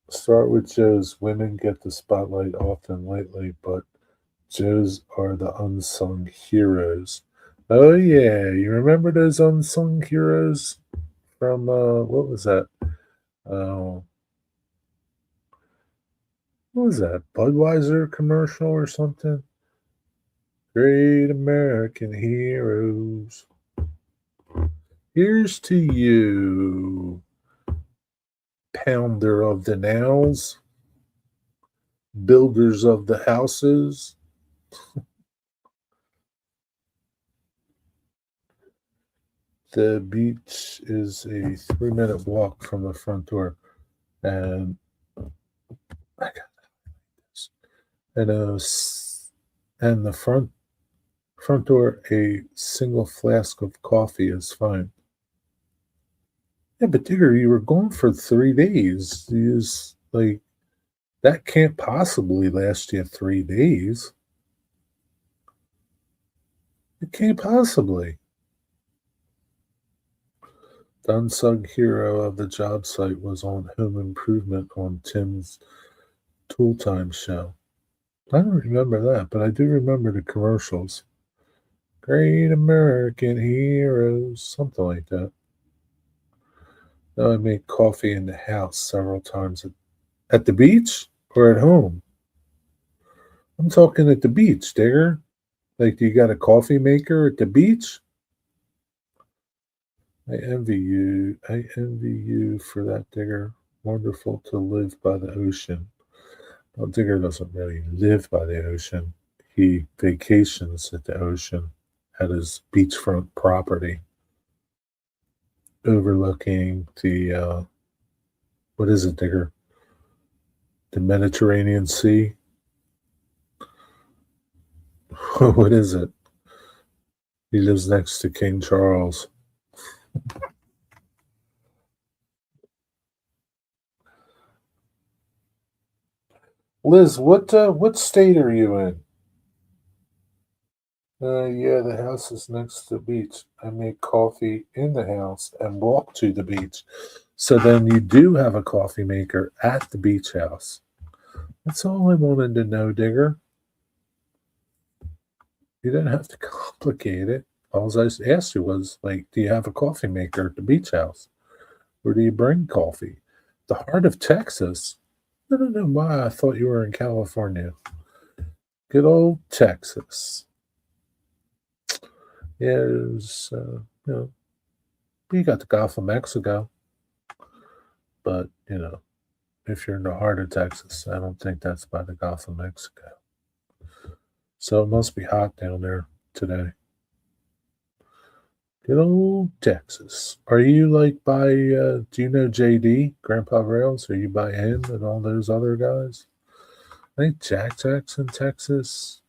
Start with Joes. Women get the spotlight often lately, but Joes are the unsung heroes. Oh yeah, you remember those unsung heroes from what was that? What was that? Budweiser commercial or something? Great American heroes. Here's to you, pounder of the nails, builders of the houses. The beach is a 3-minute walk from the front door, and I got this. And the front door, a single flask of coffee is fine. Yeah, but Digger, you were gone for 3 days. That can't possibly last you 3 days. It can't possibly. The unsung hero of the job site was on Home Improvement on Tim's Tool Time show. I don't remember that, but I do remember the commercials. Great American heroes, something like that. Now I make coffee in the house several times at the beach or at home. I'm talking at the beach, Digger. Like, you got a coffee maker at the beach? I envy you. I envy you for that, Digger. Wonderful to live by the ocean. Well, Digger doesn't really live by the ocean. He vacations at the ocean at his beachfront property, overlooking the what is it, Digger? The Mediterranean Sea. What is it? He lives next to King Charles. Liz, what state are you in? Yeah, the house is next to the beach. I make coffee in the house and walk to the beach. So then you do have a coffee maker at the beach house. That's all I wanted to know, Digger. You didn't have to complicate it. All I asked you was, like, do you have a coffee maker at the beach house? Or do you bring coffee? The heart of Texas? I don't know why I thought you were in California. Good old Texas. Yeah, there's, you got the Gulf of Mexico. But, if you're in the heart of Texas, I don't think that's by the Gulf of Mexico. So it must be hot down there today. Good old Texas. Are you like by, do you know JD, Grandpa Rails? Are you by him and all those other guys? I think Jack's in Texas.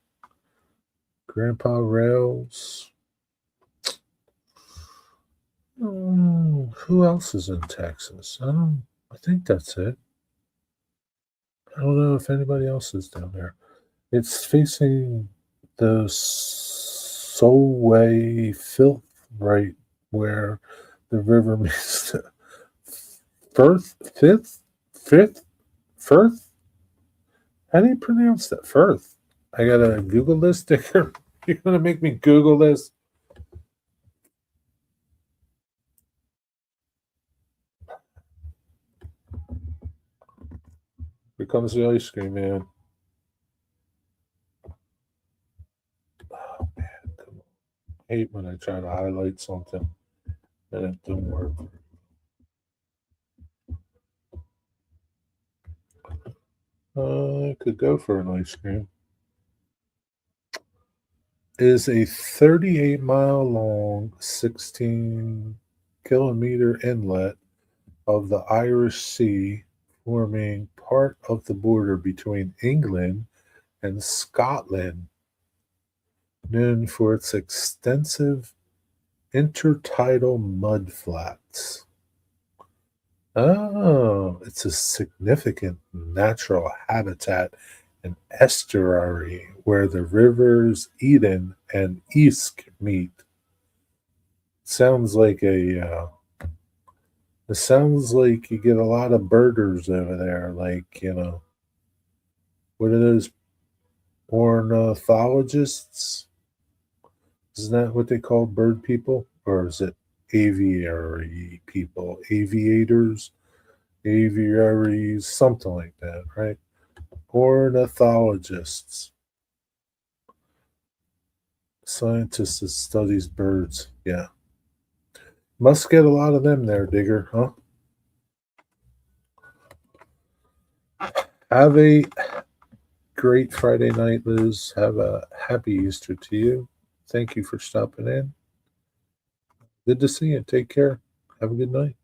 Grandpa Rails. Who else is in Texas? I think that's it. I don't know if anybody else is down there. It's facing the Solway Filth, right where the river meets the Firth? How do you pronounce that? Firth. I gotta Google this, Dicker. You're gonna make me Google this. Here comes the ice cream man. Oh man, come on. I hate when I try to highlight something and it don't work. I could go for an ice cream. It is a 38-mile long, 16-kilometer inlet of the Irish Sea, forming part of the border between England and Scotland, known for its extensive intertidal mudflats. Oh, it's a significant natural habitat and estuary where the rivers Eden and Esk meet. Sounds like it sounds like you get a lot of birders over there, like, what are those ornithologists? Isn't that what they call bird people? Or is it aviary people? Aviators? Aviaries? Something like that, right? Ornithologists. Scientist that studies birds. Yeah. Must get a lot of them there, Digger, huh? Have a great Friday night, Liz. Have a happy Easter to you. Thank you for stopping in. Good to see you. Take care. Have a good night.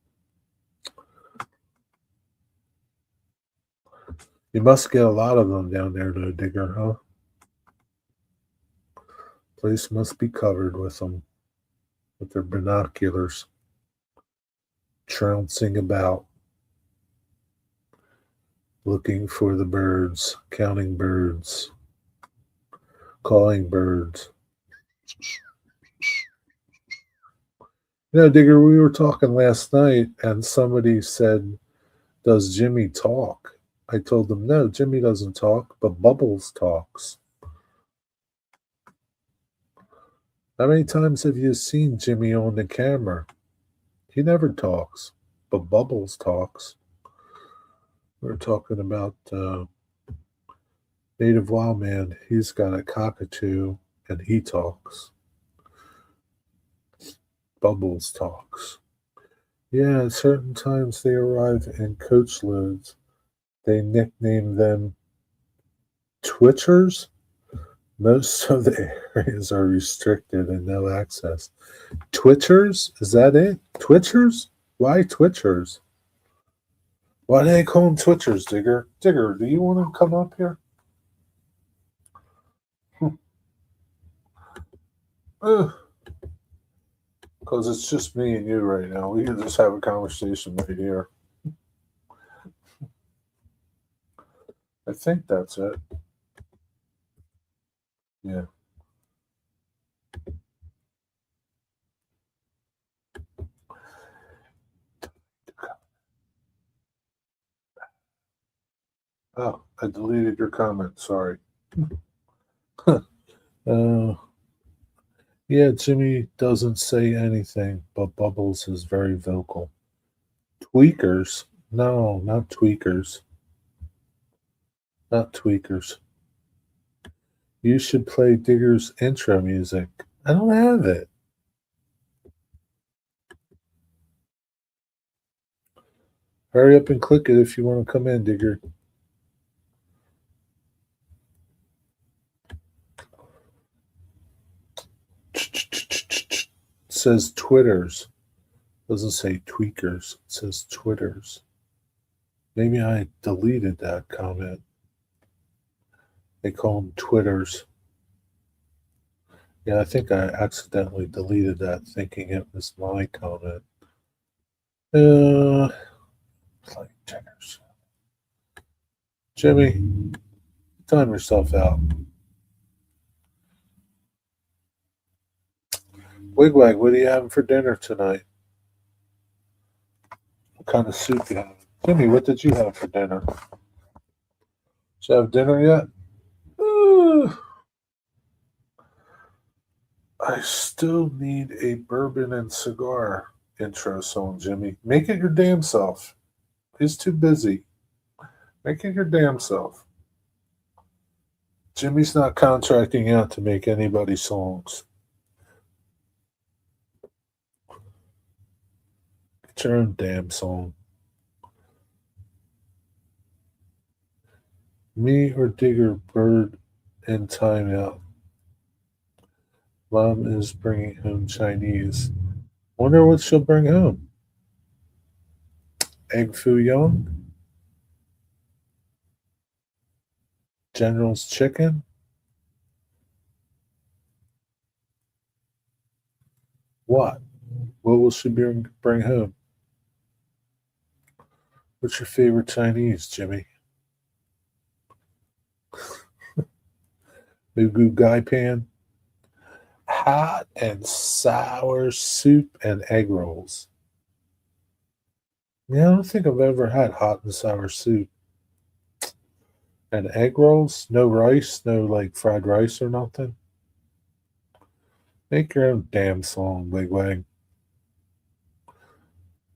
You must get a lot of them down there, though, Digger, huh? Place must be covered with them, with their binoculars, trouncing about, looking for the birds, counting birds, calling birds. Digger, we were talking last night, and somebody said, does Jimmy talk? I told them, no, Jimmy doesn't talk, but Bubbles talks. How many times have you seen Jimmy on the camera? He never talks, but Bubbles talks. We're talking about Native Wild Man. He's got a cockatoo, and he talks. Bubbles talks. Yeah, at certain times they arrive in coach loads. They nickname them Twitchers. Most of the areas are restricted and no access. Twitchers? Is that it? Twitchers? Why Twitchers? Why do they call them Twitchers, Digger? Digger, do you want to come up here? Because it's just me and you right now. We can just have a conversation right here. I think that's it. Yeah. Oh, I deleted your comment. Sorry. Yeah, Jimmy doesn't say anything, but Bubbles is very vocal. Tweakers? No, not tweakers. Not tweakers. You should play Digger's intro music. I don't have it. Hurry up and click it if you want to come in, Digger. It says Twitters. Doesn't say tweakers. It says Twitters. Maybe I deleted that comment. They call them Twitters. Yeah, I think I accidentally deleted that thinking it was my comment. Playing checkers. Jimmy, time yourself out. Wigwag, what are you having for dinner tonight? What kind of soup you having? Jimmy, what did you have for dinner? Did you have dinner yet? I still need a bourbon and cigar intro song, Jimmy. Make it your damn self. He's too busy. Make it your damn self. Jimmy's not contracting out to make anybody's songs. Get your own damn song. Me or Digger, Bird, and Timeout. Mom is bringing home Chinese. Wonder what she'll bring home. Egg Foo Young? General's Chicken? What? What will she bring home? What's your favorite Chinese, Jimmy? Mugu Gai Pan? Hot and sour soup and egg rolls. Yeah, I don't think I've ever had hot and sour soup. And egg rolls? No rice? No like fried rice or nothing? Make your own damn song, Wigwag.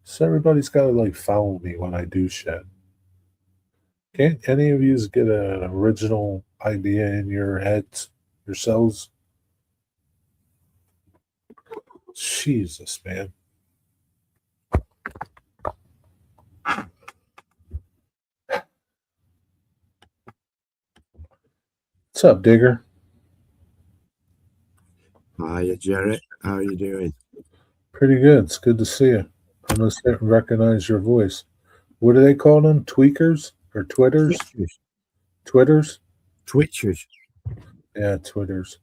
So everybody's got to like follow me when I do shit. Can't any of you get an original idea in your heads yourselves? Jesus, man. What's up, Digger? Hiya, Jarrett. How are you doing? Pretty good. It's good to see you. I must recognize your voice. What do they call them? Tweakers or Twitters? Twitters? Twitchers. Yeah, Twitters.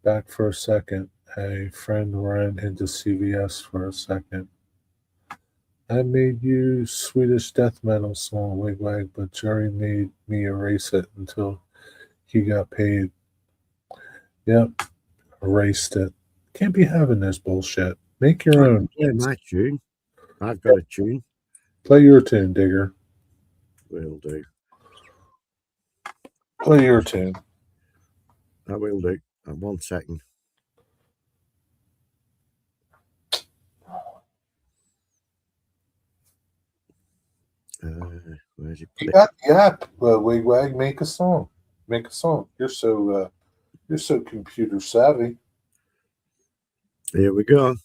Back for a second. A friend ran into CVS for a second. I made you Swedish death metal song, Wigwag, but Jerry made me erase it until he got paid. Yep, erased it. Can't be having this bullshit. Make your own. Yeah, my tune. I've got a tune. Play your tune, Digger. Will do. Play your tune. I will do. 1 second. Where's it? You got the app, Wigwag. Make a song. Make a song. You're so computer savvy. Here we go.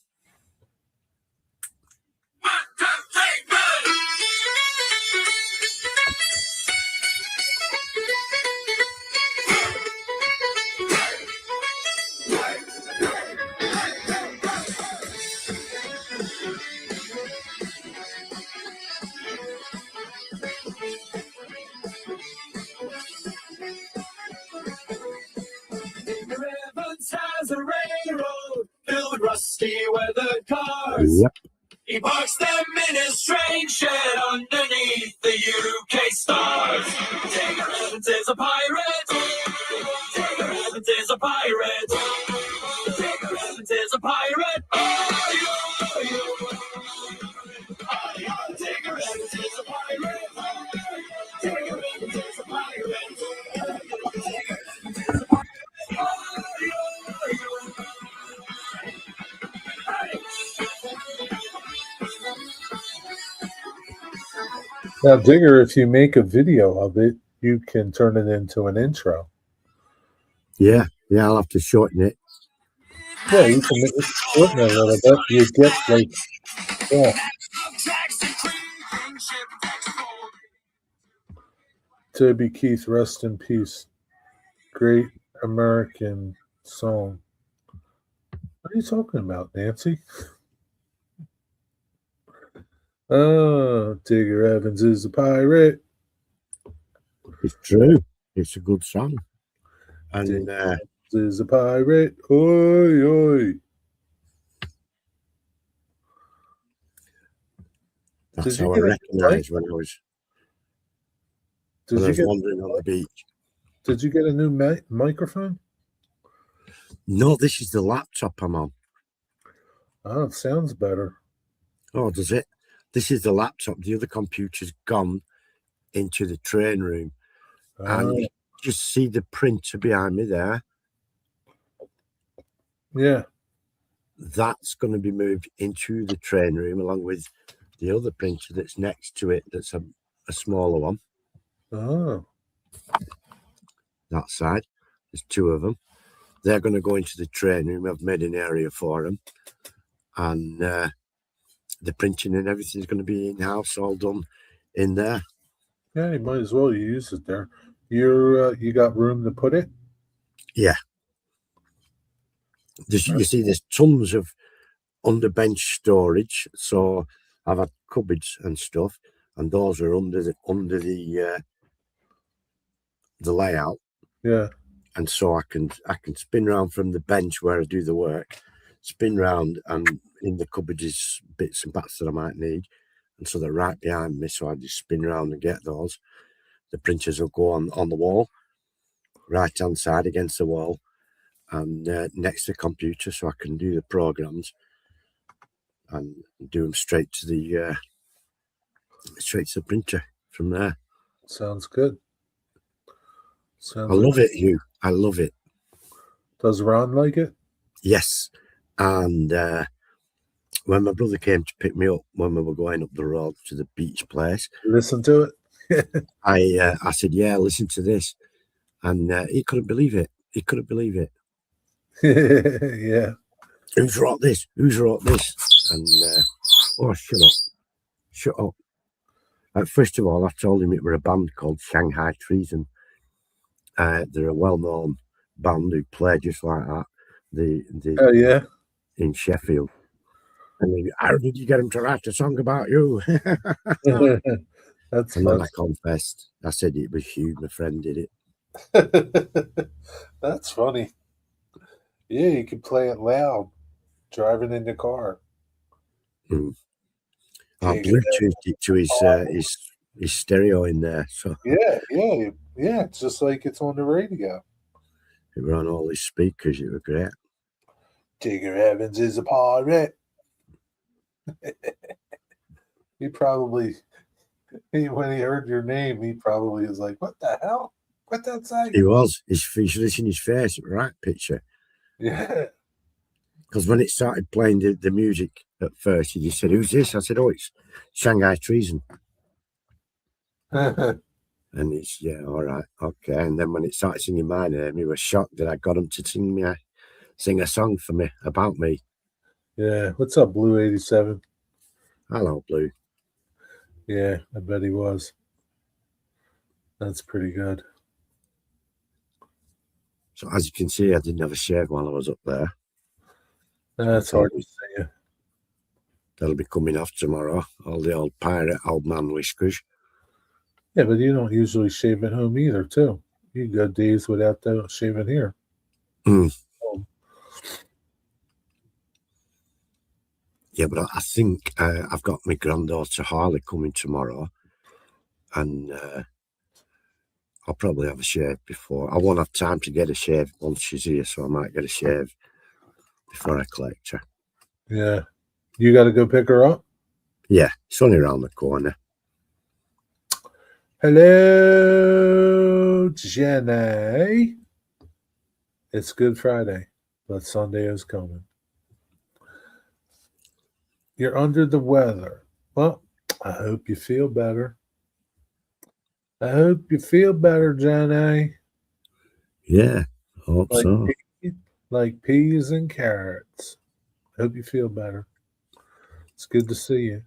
I'm in a strange shed underneath the UK stars. Digger Evans is a pirate. Digger Evans is a pirate. Digger Evans is a pirate. Digger Evans is a pirate. Digger Evans is a pirate. Now, Digger, if you make a video of it, you can turn it into an intro. Yeah, I'll have to shorten it. Yeah, you can make it shorten it a little bit. You get like, yeah. Toby Keith, rest in peace. Great American song. What are you talking about, Nancy? Oh, Digger Evans is a pirate. It's true. It's a good song. And Digger Evans is a pirate. Oi, oi. that's Did you how I get a recognised when I was Did you get wandering on the beach. Did you get a new microphone? No, this is the laptop I'm on. Oh, it sounds better. Oh, does it? This is the laptop. The other computer's gone into the train room. And you just see the printer behind me there. Yeah. That's going to be moved into the train room along with the other printer that's next to it. That's a smaller one. Oh. That side. There's two of them. They're going to go into the train room. I've made an area for them. And the printing and everything's going to be in-house, all done in there. Yeah, you might as well use it there. You got room to put it? Yeah. You see, there's tons of underbench storage. So I've had cupboards and stuff, and those are under the layout. Yeah. And so I can spin round from the bench where I do the work, spin round, and in the cupboard is bits and bats that I might need. And so they're right behind me. So I just spin round and get those. The printers will go on the wall, right hand side against the wall, and next to the computer, so I can do the programs and do them straight to the printer from there. Sounds good. I love it, Hugh. I love it. Does Ron like it? Yes. And when my brother came to pick me up when we were going up the road to the beach place, listen to it. I said, "Yeah, listen to this," and he couldn't believe it. He couldn't believe it. Yeah. Who's wrote this? Who's wrote this? And oh, shut up. First of all, I told him it were a band called Shanghai Treason. They're a well-known band who play just like that. Oh yeah. In Sheffield. And how did you get him to write a song about you? That's and funny. then I confessed. I said it was Hugh, my friend, did it. That's funny. Yeah, you can play it loud, driving in the car. I Bluetoothed it to his stereo in there. So yeah. It's just like it's on the radio. It were on all his speakers. It was great. Digger Evans is a pirate. He probably, when he heard your name, he probably was like, "What the hell? What that say?" He was. You should have seen his face. Right picture. Yeah. Because when it started playing the music at first, he just said, "Who's this?" I said, "Oh, it's Shanghai Treason." And he's, "Yeah, all right, okay." And then when it started singing my name, he was shocked that I got him to sing a song for me about me. Yeah. What's up, Blue 87? Hello, Blue. Yeah, I bet he was. That's pretty good. So as you can see, I didn't have a shave while I was up there. That's hard to see. That'll be coming off tomorrow. All the old pirate old man whiskers. Yeah, but you don't usually shave at home either, too. You go days without shaving here. Yeah, Yeah, but I think I've got my granddaughter Harley coming tomorrow, and I'll probably have a shave before. I won't have time to get a shave once she's here, so I might get a shave before I collect her. Yeah. You got to go pick her up? Yeah, it's only around the corner. Hello, Jenny. It's Good Friday, but Sunday is coming. You're under the weather. Well, I hope you feel better. I hope you feel better, Jenny. Yeah, I hope Like, so. like peas and carrots. Hope you feel better. It's good to see you.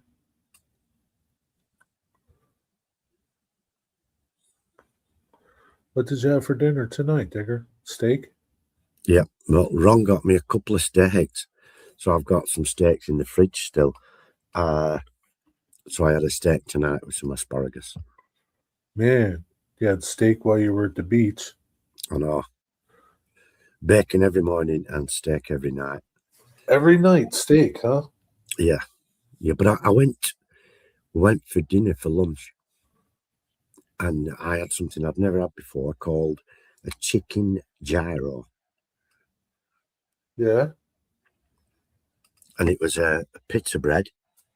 What did you have for dinner tonight, Digger? Steak? Yeah, well, Ron got me a couple of steaks, so I've got some steaks in the fridge still. So I had a steak tonight with some asparagus. Man, you had steak while you were at the beach. I know. Bacon every morning and steak every night. Every night, steak, huh? Yeah, but we went for dinner for lunch, and I had something I've never had before called a chicken gyro, Yeah. and it was a pizza bread,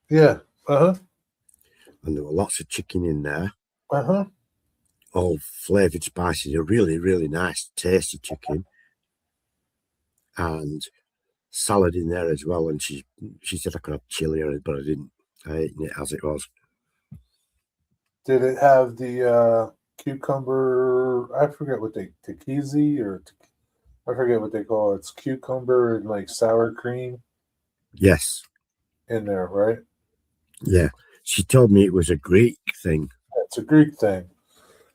Yeah. Uh-huh. and there were lots of chicken in there, Uh-huh. all flavoured spices, a really, really nice, tasty chicken, and salad in there as well. And she said I could have chili on it, but I didn't. I ate it as it was. Did it have the cucumber? I forget what they takizi or I forget what they call it. It's cucumber and like sour cream Yes, in there, right? yeah. She told me it was a Greek thing. It's a Greek thing.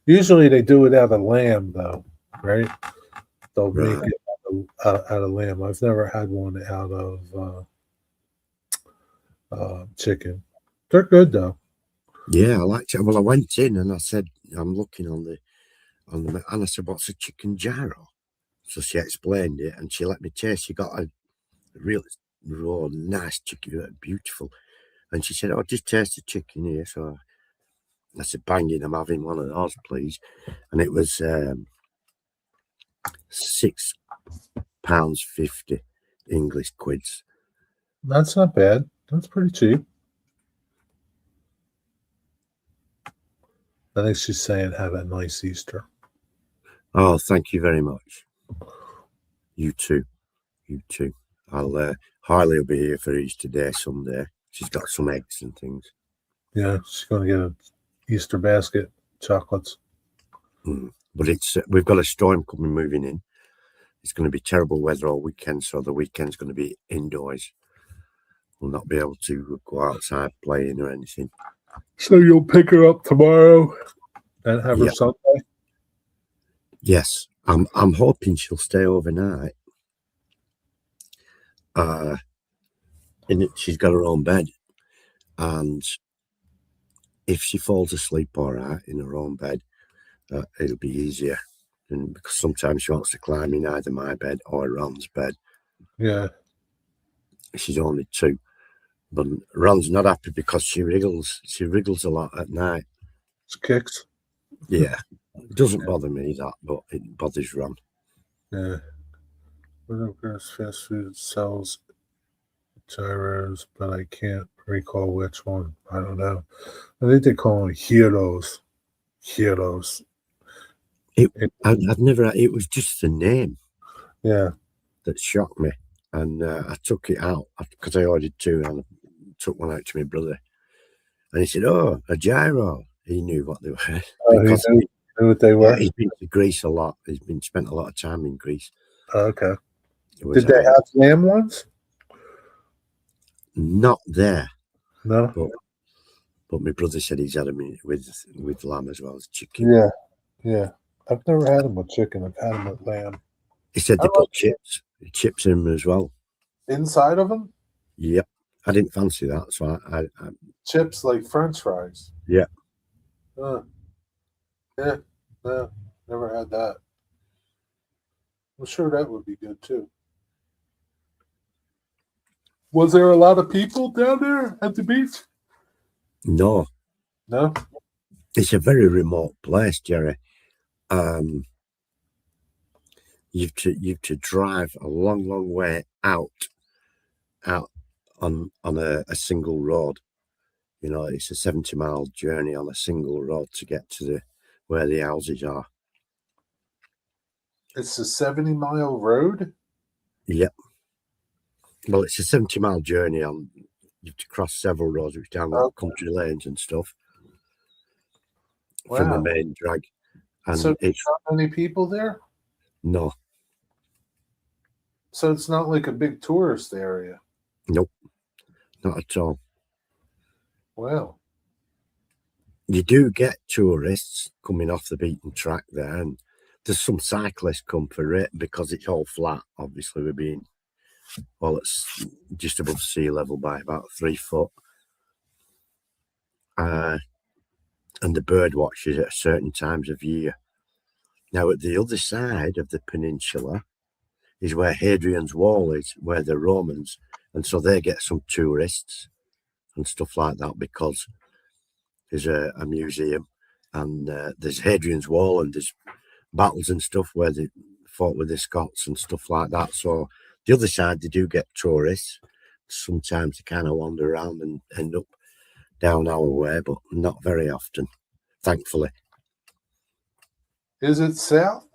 Usually they do it out of lamb, though, right? They'll make Right. it out of lamb. I've never had one out of chicken. They're good though. Yeah, I liked it. Well, I went in and I said, I'm looking on the and I said, what's a chicken gyro? So she explained it and she let me taste. She got a really raw, nice chicken, beautiful. And she said, oh, just taste the chicken here. So I said, banging, I'm having one of those, please. And it was £6.50 English quids. That's not bad. That's pretty cheap. I think she's saying have a nice Easter. Oh, thank you very much. You too. You too. Harley will be here for Easter Day someday. She's got some eggs and things. Yeah, she's going to get an Easter basket, chocolates. But we've got a storm moving in. It's going to be terrible weather all weekend, so the weekend's going to be indoors. We'll not be able to go outside playing or anything. So you'll pick her up tomorrow and have her Yep. Sunday? Yes, I'm hoping she'll stay overnight. She's got her own bed, and if she falls asleep all right in her own bed, it'll be easier. And because sometimes she wants to climb in either my bed or Ron's bed. Yeah. She's only 2, but Ron's not happy because she wriggles. She wriggles a lot at night. It's kicks. Yeah, it doesn't bother me that, but it bothers Ron. Yeah. Widowgirls Fast Food sells gyros, but I can't recall which one. I don't know. I think they call them heroes. Heroes. I've never. It was just the name Yeah. that shocked me, and I took it out because I ordered 2, and I took one out to my brother, and he said, "Oh, a gyro." He knew what they were Because he knew what they were. he's been to Greece a lot. He's been spent a lot of time in Greece. Okay. Was, Did they have lamb ones? not there? No. But my brother said he's had them with lamb as well as chicken. Yeah. Yeah. I've never had them with chicken. I've had them with lamb. He said they put chips in them as well. Inside of them? Yep. I didn't fancy that, so I Chips like French fries. Yeah. Yeah. No, never had that. I'm sure that would be good too. Was there a lot of people down there at the beach? No, No. it's a very remote place, Jerry. You've to drive a long way out on a single road. You know, it's a 70-mile journey on a single road to get to where the houses are. It's a 70-mile road? Yep. Well, it's a 70-mile journey on. You have to cross several roads, which down country lanes and stuff from the main drag. And so it's not many people there? no. So it's not like a big tourist area. Nope. Not at all. Wow. You do get tourists coming off the beaten track there, and there's some cyclists come for it because it's all flat. Obviously, we're being, well, it's just above sea level by about 3 foot. And the bird watches at certain times of year. Now, at the other side of the peninsula is where Hadrian's Wall is, where the Romans, and so they get some tourists and stuff like that because there's a museum and there's Hadrian's Wall and there's battles and stuff where they fought with the Scots and stuff like that. So the other side, they do get tourists. Sometimes they kind of wander around and end up down our way, but not very often, thankfully. Is it south?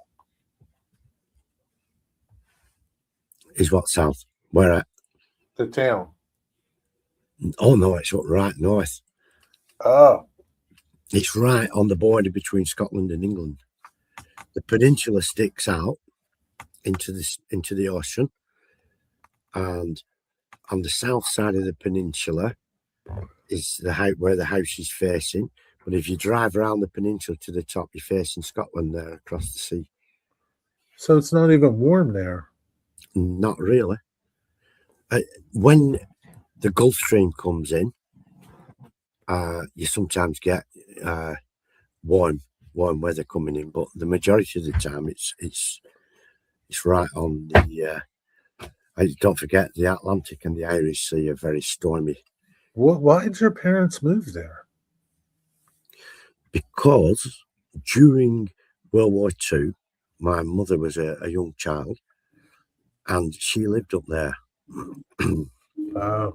Is what south? Where at? The town. Oh no, it's up right north. Oh. It's right on the border between Scotland and England. The peninsula sticks out into the ocean, and on the south side of the peninsula is where the house is facing. But if you drive around the peninsula to the top, you're facing Scotland there across the sea. So it's not even warm there. Not really. When the Gulf Stream comes in, you sometimes get warm weather coming in, but the majority of the time it's right on the. Don't forget the Atlantic and the Irish Sea are very stormy. Why did your parents move there? Because during World War II, my mother was a young child, and she lived up there for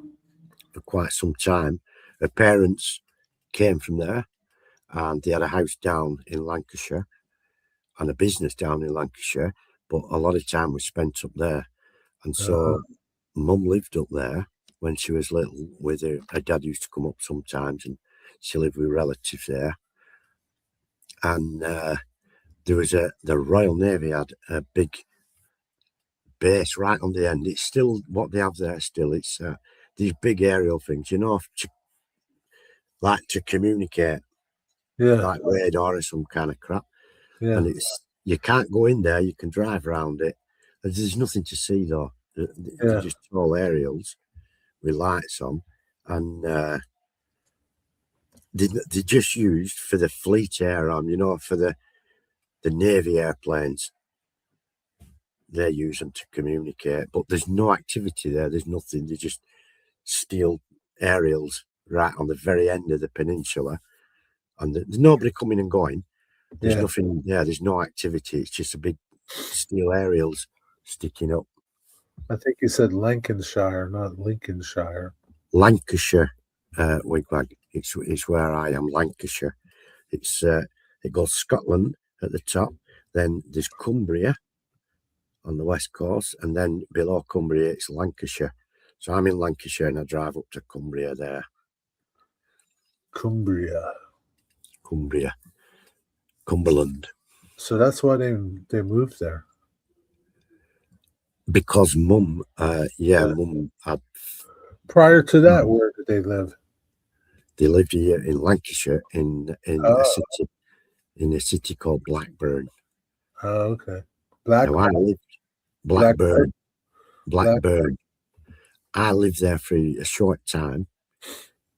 quite some time. Her parents came from there, and they had a house down in Lancashire and a business down in Lancashire, but a lot of time was spent up there. And so Mum lived up there when she was little with her. Her dad used to come up sometimes, and she lived with relatives there. And there was the Royal Navy had a big base right on the end. It's still what they have there still. It's these big aerial things, you know, to communicate, like radar or some kind of crap. Yeah. And you can't go in there. You can drive around it. There's nothing to see though. They're just tall aerials with lights on, and they're just used for the fleet air arm, you know, for the Navy airplanes. They use them to communicate, but there's no activity there. There's nothing. They're just steel aerials right on the very end of the peninsula, and there's nobody coming and going. There's nothing there. There's no activity. It's just a big steel aerials sticking up. I think you said Lancashire, not Lincolnshire. Lancashire, Wigwag. It's where I am, Lancashire. It goes Scotland at the top, then there's Cumbria on the west coast, and then below Cumbria it's Lancashire. So I'm in Lancashire and I drive up to Cumbria there. Cumbria. Cumberland. So that's why they moved there. Because Mum had. Prior to that, where did they live? They lived here in Lancashire in a city called Blackburn. Oh, okay. Blackburn. I lived there for a short time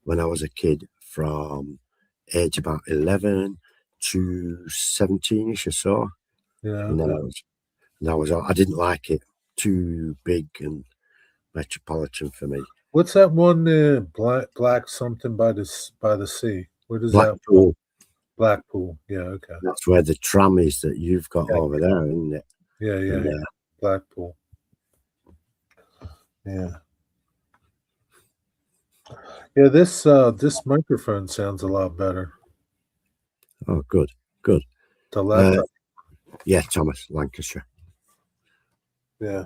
when I was a kid, from age about 11 to 17ish or so. Yeah. And then I didn't like it. Too big and metropolitan for me. What's that one? Black something by the sea. What is that? Blackpool. Blackpool. Yeah. Okay. That's where the tram is that you've got Yeah. over there, isn't it? Yeah. Yeah. And, Yeah. Blackpool. Yeah. Yeah. This microphone sounds a lot better. Oh, good, good. The laptop. Yeah, Thomas, Lancashire. Yeah.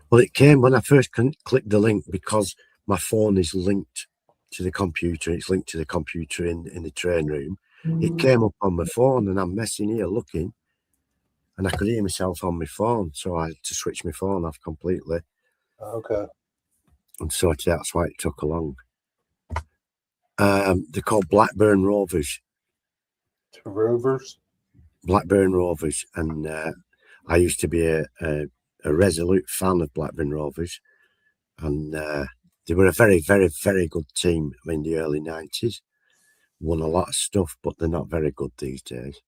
Well, it came when I first clicked the link because my phone is linked to the computer. It's linked to the computer in the train room. It came up on my phone, and I'm messing here looking, and I could hear myself on my phone, so I had to switch my phone off completely Okay. and sort it out. That's why it took along. They're called Blackburn Rovers. Rovers. Blackburn Rovers, and I used to be a resolute fan of Blackburn Rovers, and they were a very, very, very good team in the early 90s. Won a lot of stuff, but they're not very good these days.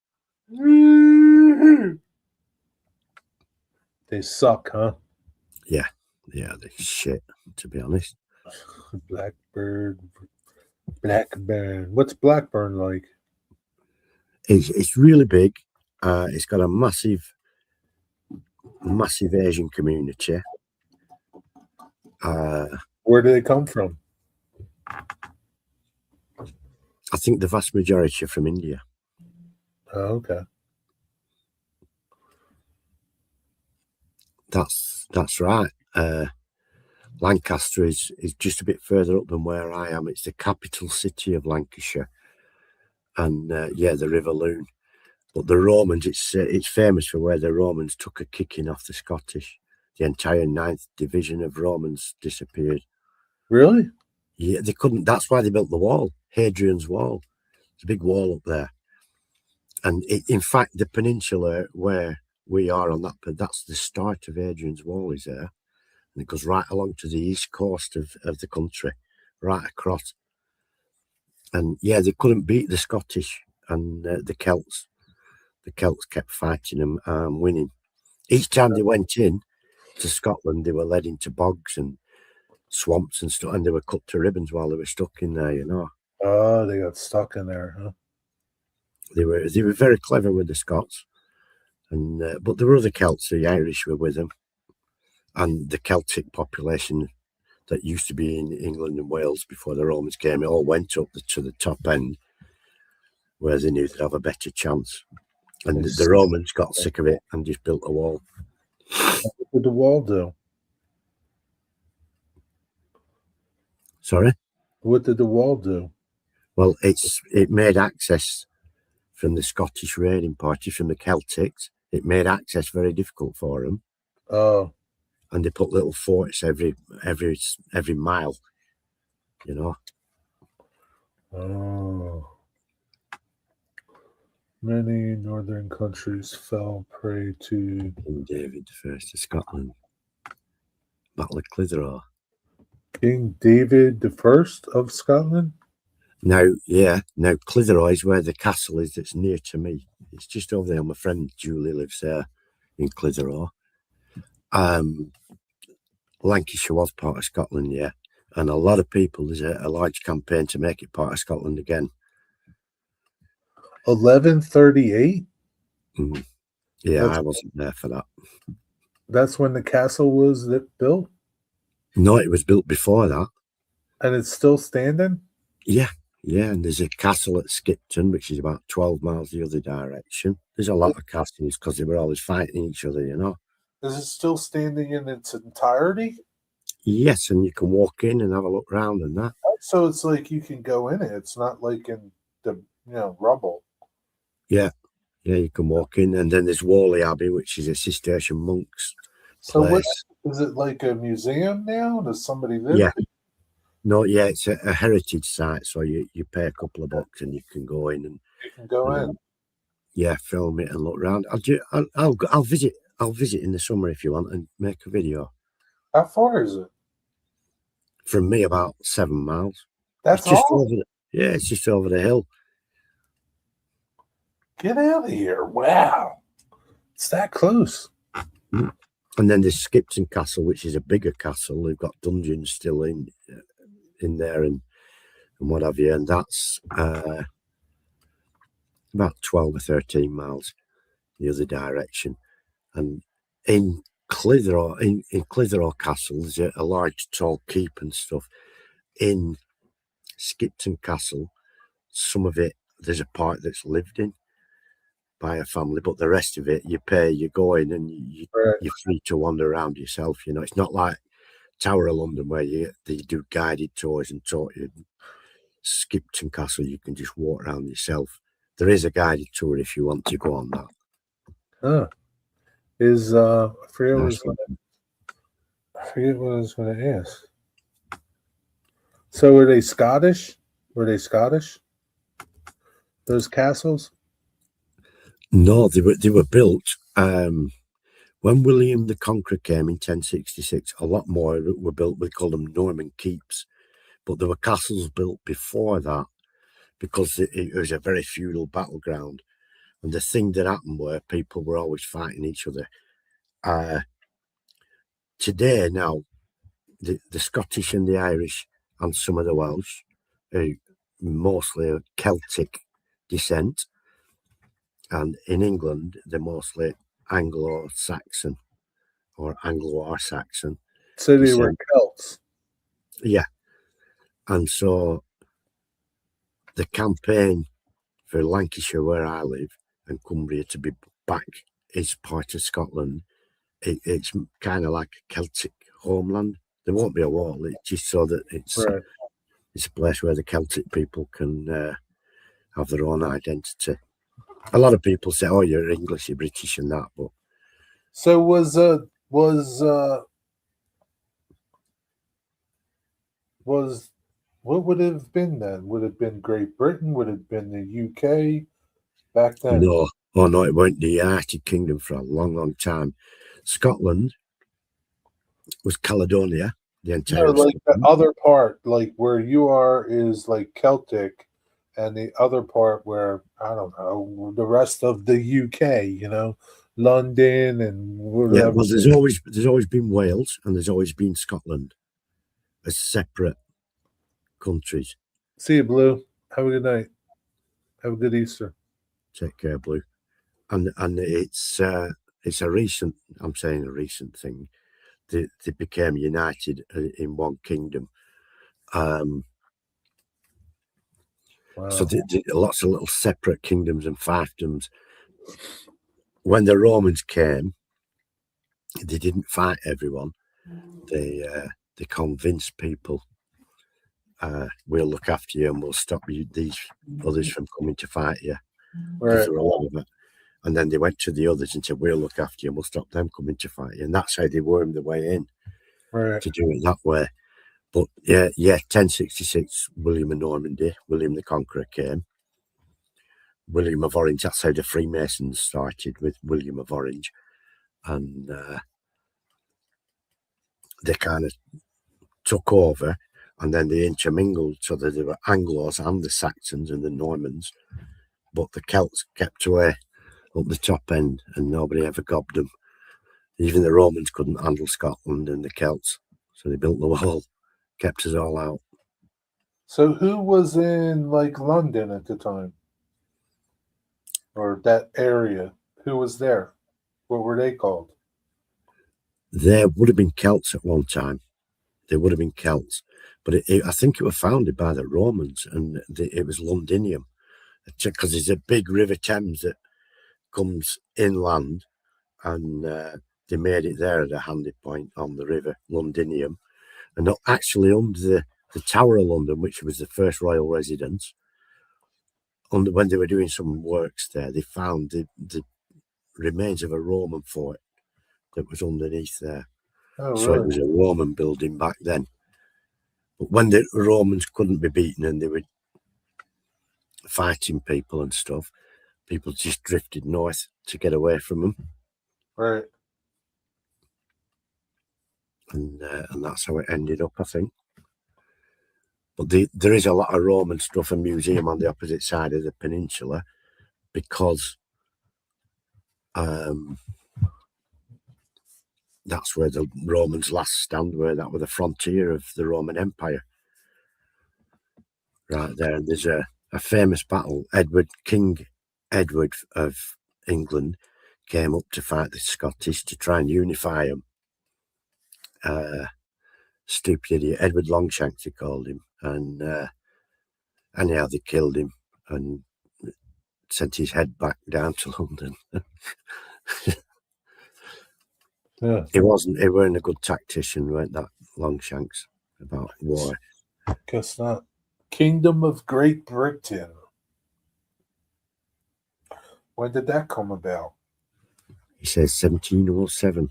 They suck, huh? Yeah, they're shit, to be honest. Blackburn. What's Blackburn like? It's really big. It's got a massive Asian community. Where do they come from? I think the vast majority are from India. Oh, okay. That's right. Lancaster is just a bit further up than where I am. It's the capital city of Lancashire, and the River Lune. But the Romans, it's famous for where the Romans took a kicking off the Scottish. The entire 9th Division of Romans disappeared. Really? Yeah, they couldn't. That's why they built the wall, Hadrian's Wall. It's a big wall up there, and in fact, the peninsula where we are on that's the start of Hadrian's Wall is there, and it goes right along to the east coast of the country, right across. And yeah, they couldn't beat the Scottish and the Celts. The Celts kept fighting them and winning. Each time they went in to Scotland, they were led into bogs and swamps and stuff, and they were cut to ribbons while they were stuck in there, you know. Oh, they got stuck in there, huh? They were very clever with the Scots, and but there were other Celts. The Irish were with them, and the Celtic population that used to be in England and Wales before the Romans came, it all went up to the top end where they knew they'd have a better chance. And the Romans got sick of it and just built a wall. What did the wall do? Sorry? What did the wall do? Well, it made access from the Scottish raiding party, from the Celtics. It made access very difficult for them. Oh. And they put little forts every mile, you know. Oh. Many northern countries fell prey to King David I of Scotland. Battle of Clitheroe. King David I of Scotland? Now Clitheroe is where the castle is that's near to me. It's just over there. My friend Julie lives there in Clitheroe. Lancashire was part of Scotland, yeah. And a lot of people, there's a large campaign to make it part of Scotland again. 1138? Yeah, I wasn't there for that. That's when the castle was built? No, it was built before that. And it's still standing? Yeah, and there's a castle at Skipton, which is about 12 miles the other direction. There's a lot of castles because they were always fighting each other, you know. Is it still standing in its entirety? Yes, and you can walk in and have a look around and that. So it's like you can go in it. It's not like in the rubble. Yeah, you can walk in, and then there's Whalley Abbey, which is a Cistercian monks place. So is it like a museum now? Does somebody live? Yeah. No, yeah, it's a heritage site, so you pay a couple of bucks and you can go in and you can go in. Yeah, film it and look around. I'll visit in the summer if you want and make a video. How far is it? From me, about 7 miles. That's it's just all? it's just over the hill. Get out of here. Wow. It's that close. And then there's Skipton Castle, which is a bigger castle. They've got dungeons still in there and what have you. And that's about 12 or 13 miles the other direction. And in Clitheroe, in Clitheroe Castle, there's a large tall keep and stuff. In Skipton Castle, some of it, there's a part that's lived in by a family, but the rest of it, you pay, you go in and you're free to wander around yourself. You know, it's not like Tower of London where they do guided tours and talk you. Skipton Castle, you can just walk around yourself. There is a guided tour if you want to go on that. Huh. Is I forget what I was going to ask. So were they Scottish? Those castles? No, they were built when William the Conqueror came in 1066. A lot more were built. We call them Norman keeps, but there were castles built before that because it was a very feudal battleground. And the thing that happened were people were always fighting each other. Today now, the Scottish and the Irish and some of the Welsh, mostly of Celtic descent, and in England they're mostly Anglo-Saxon or Anglo-Saxon. So they were Celts. Yeah. And so the campaign for Lancashire, where I live, and Cumbria to be back is part of Scotland. It's kind of like a Celtic homeland. There won't be a wall. It's just so that it's a place where the Celtic people can have their own identity. A lot of people say, "Oh, you're English, you're British, and that." But so was what would it have been then? Would it have been Great Britain? Would it have been the UK back then? No, oh no, it weren't the United Kingdom for a long, long time. Scotland was Caledonia, the entire. No, like the other part, like where you are, is like Celtic, and the other part where I don't know the rest of the UK. You know, London and whatever. Yeah, well, there's always been Wales and there's always been Scotland as separate countries. See you, Blue. Have a good night. Have a good Easter. Take care, Blue. And it's a recent. I'm saying a recent thing. They became united in one kingdom. Wow. So lots of little separate kingdoms and fiefdoms. When the Romans came, they didn't fight everyone. They convinced people, we'll look after you and we'll stop these others from coming to fight you. Right. There were a lot of it. And then they went to the others and said, we'll look after you and we'll stop them coming to fight you. And that's how they wormed their way in to do it that way. But yeah, 1066, William of Normandy, William the Conqueror came. William of Orange, that's how the Freemasons started, with William of Orange. And they kind of took over and then they intermingled so that there were Anglos and the Saxons and the Normans. But the Celts kept away up the top end and nobody ever gobbed them. Even the Romans couldn't handle Scotland and the Celts. So they built the wall, kept us all out. So who was in like London at the time? Or that area? Who was there? What were they called? There would have been Celts at one time. There would have been Celts. But I think it was founded by the Romans and it was Londinium. Because there's a big River Thames that comes inland and they made it there at a handy point on the river, Londinium. And actually under the Tower of London, which was the first royal residence, when they were doing some works there, they found the remains of a Roman fort that was underneath there. Oh, so really? It was a Roman building back then. But when the Romans couldn't be beaten and they were fighting people and stuff, people just drifted north to get away from them. Right. And that's how it ended up, I think. But there is a lot of Roman stuff and museum on the opposite side of the peninsula because that's where the Romans last stand were. That were the frontier of the Roman Empire. Right there. And there's a famous battle. King Edward of England came up to fight the Scottish to try and unify them. Stupid idiot. Edward Longshanks, they called him. And anyhow, they killed him and sent his head back down to London. Yeah. He weren't a good tactician, weren't that Longshanks, about war. Guess not. Kingdom of Great Britain. When did that come about? He says 1707.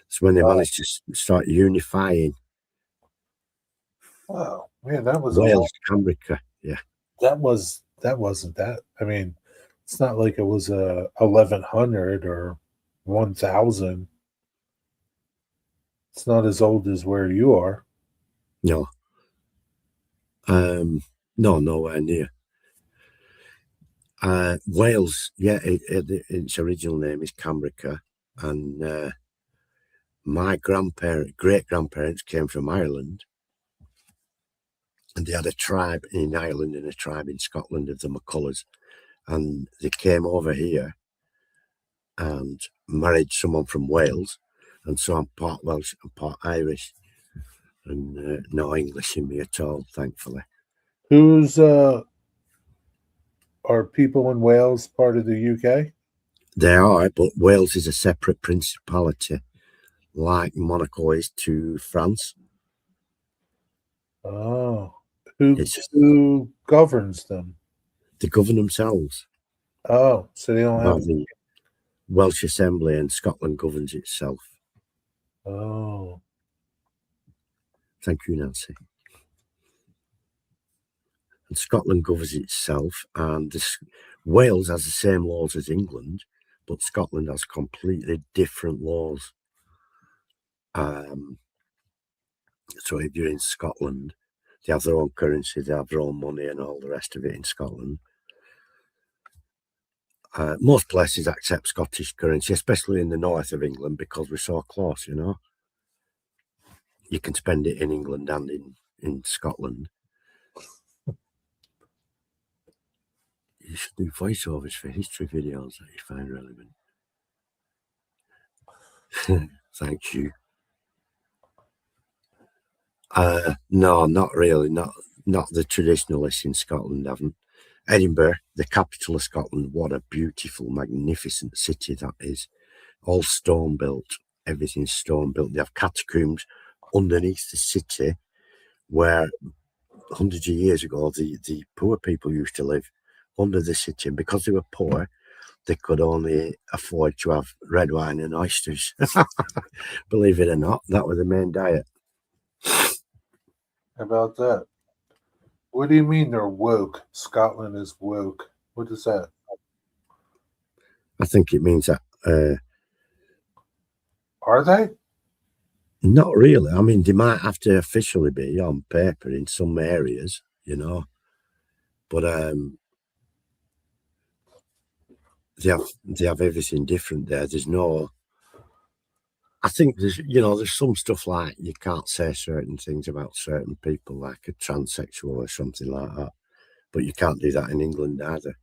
It's when they managed to start unifying Oh man, that was Wales, Cambrica. Yeah. that wasn't that. I mean, it's not like it was 1100 or 1000. It's not as old as where you are. No. No, nowhere near. Wales, yeah, its original name is Cambrica, and my great grandparents came from Ireland, and they had a tribe in Ireland and a tribe in Scotland of the McCullers, and they came over here and married someone from Wales, and so I'm part Welsh and part Irish, and no English in me at all, thankfully. Who's are people in Wales part of the UK? They are, but Wales is a separate principality, like Monaco is to France. Oh, It's- who governs them? They govern themselves. Oh, so they don't Well, have. the Welsh Assembly, and Scotland governs itself. Oh, Thank you, Nancy. And Scotland governs itself, and Wales has the same laws as England, but Scotland has completely different laws. So if you're in Scotland, they have their own currency, they have their own money and all the rest of it in Scotland. Most places accept Scottish currency, especially in the north of England, because we're so close, you know. You can spend it in England and in Scotland. You should do voiceovers for history videos that you find relevant. Thank you. No, not really. Not the traditionalists in Scotland haven't. Edinburgh, the capital of Scotland, what a beautiful, magnificent city that is. All stone built. Everything's stone built. They have catacombs underneath the city where hundreds of years ago the poor people used to live under the city, and because they were poor, they could only afford to have red wine and oysters. Believe it or not, that was the main diet. how about that? What do you mean they're woke? Scotland is woke. What is that? I think it means that Are they? not really. I mean, they might have to officially be on paper in some areas, you know, but they have everything different there. There's no. I think there's some stuff like you can't say certain things about certain people, like a transsexual or something like that. But you can't do that in England either.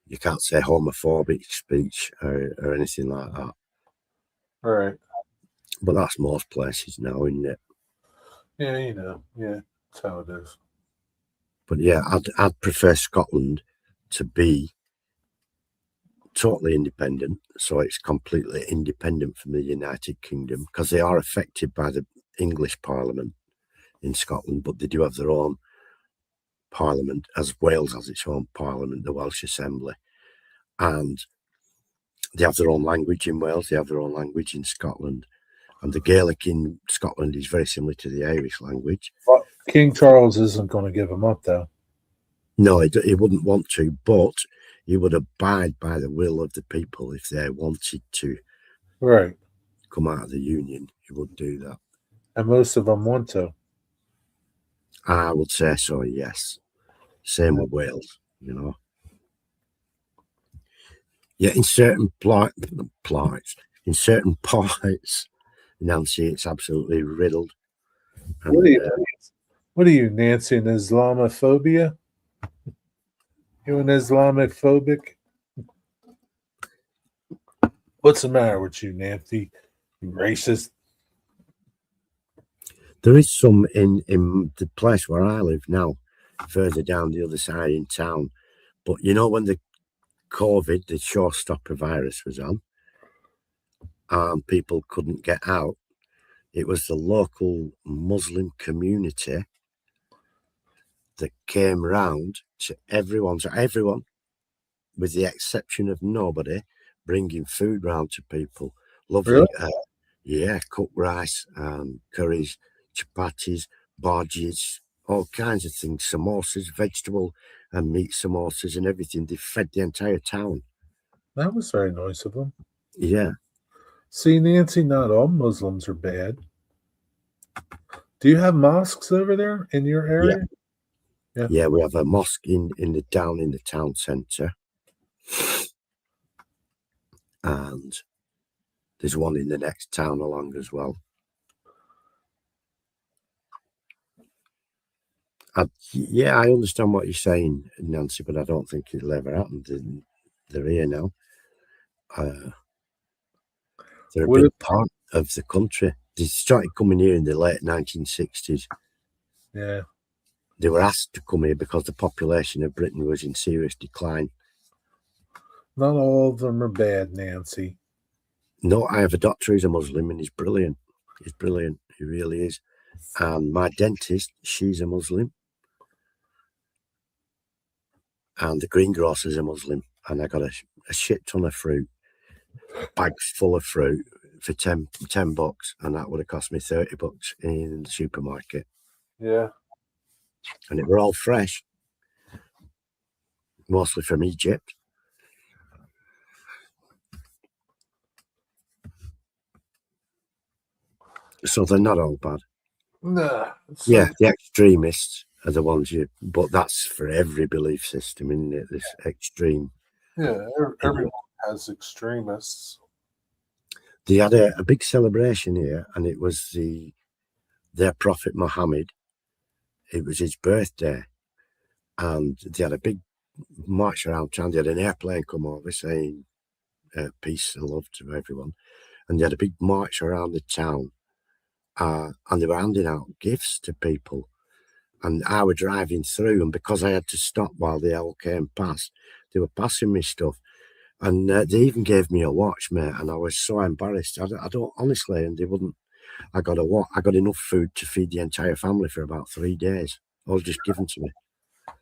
You can't say homophobic speech or anything like that. All right. But that's most places now, isn't it? Yeah, yeah, that's how it is. But yeah, I'd prefer Scotland to be totally independent, so it's completely independent from the United Kingdom, because they are affected by the English Parliament in Scotland, but they do have their own Parliament, as Wales has its own Parliament, the Welsh Assembly, and they have their own language in Wales, they have their own language in Scotland, and the Gaelic in Scotland is very similar to the Irish language. But King Charles isn't going to give them up, though. No, he wouldn't want to, but he would abide by the will of the people. If they wanted to Right. come out of the Union, he would do that. And most of them want to. I would say so, yes. Same with Wales, you know. Yeah, in certain plights, in certain parts, Nancy, it's absolutely riddled. And, What are you, Nancy, an Islamophobia? You an Islamophobic? What's the matter with you, Nancy? You racist? there is some in the place where I live now, further down the other side in town. But you know, when the COVID, the showstopper virus was on, and people couldn't get out, it was the local Muslim community that came round to everyone. So everyone, with the exception of nobody, bringing food round to people. Lovely, Really? Cooked rice, curries, chapatis, bhajis, all kinds of things, samosas, vegetable and meat samosas and everything. They fed the entire town. That was very nice of them. Yeah. See, Nancy, not all Muslims are bad. Do you have mosques over there in your area? Yeah, we have a mosque in the town centre. And there's one in the next town along as well. I understand what you're saying, Nancy, but I don't think it'll ever happen. They're here now. They're a big part of the country. They started coming here in the late 1960s. Yeah. They were asked to come here because the population of Britain was in serious decline. Not all of them are bad, Nancy. No, I have a doctor who's a Muslim and he's brilliant. He's brilliant. He really is. And my dentist, she's a Muslim. And the greengrocer's a Muslim. And I got a shit ton of fruit, bags full of fruit for 10 bucks. And that would have cost me 30 bucks in the supermarket. Yeah. And it were all fresh, mostly from Egypt. So they're not all bad. Nah. Yeah, the extremists are the ones but that's for every belief system, isn't it? This extreme. Yeah, everyone has extremists. They had a big celebration here, and it was their Prophet Muhammad. It was his birthday, and they had a big march around town. They had an airplane come over saying peace and love to everyone, and they had a big march around the town, and they were handing out gifts to people. And I was driving through, and because I had to stop while they all came past, they were passing me stuff. And they even gave me a watch, mate, and I was so embarrassed. I don't honestly, and they wouldn't. I got enough food to feed the entire family for about 3 days. All just given to me.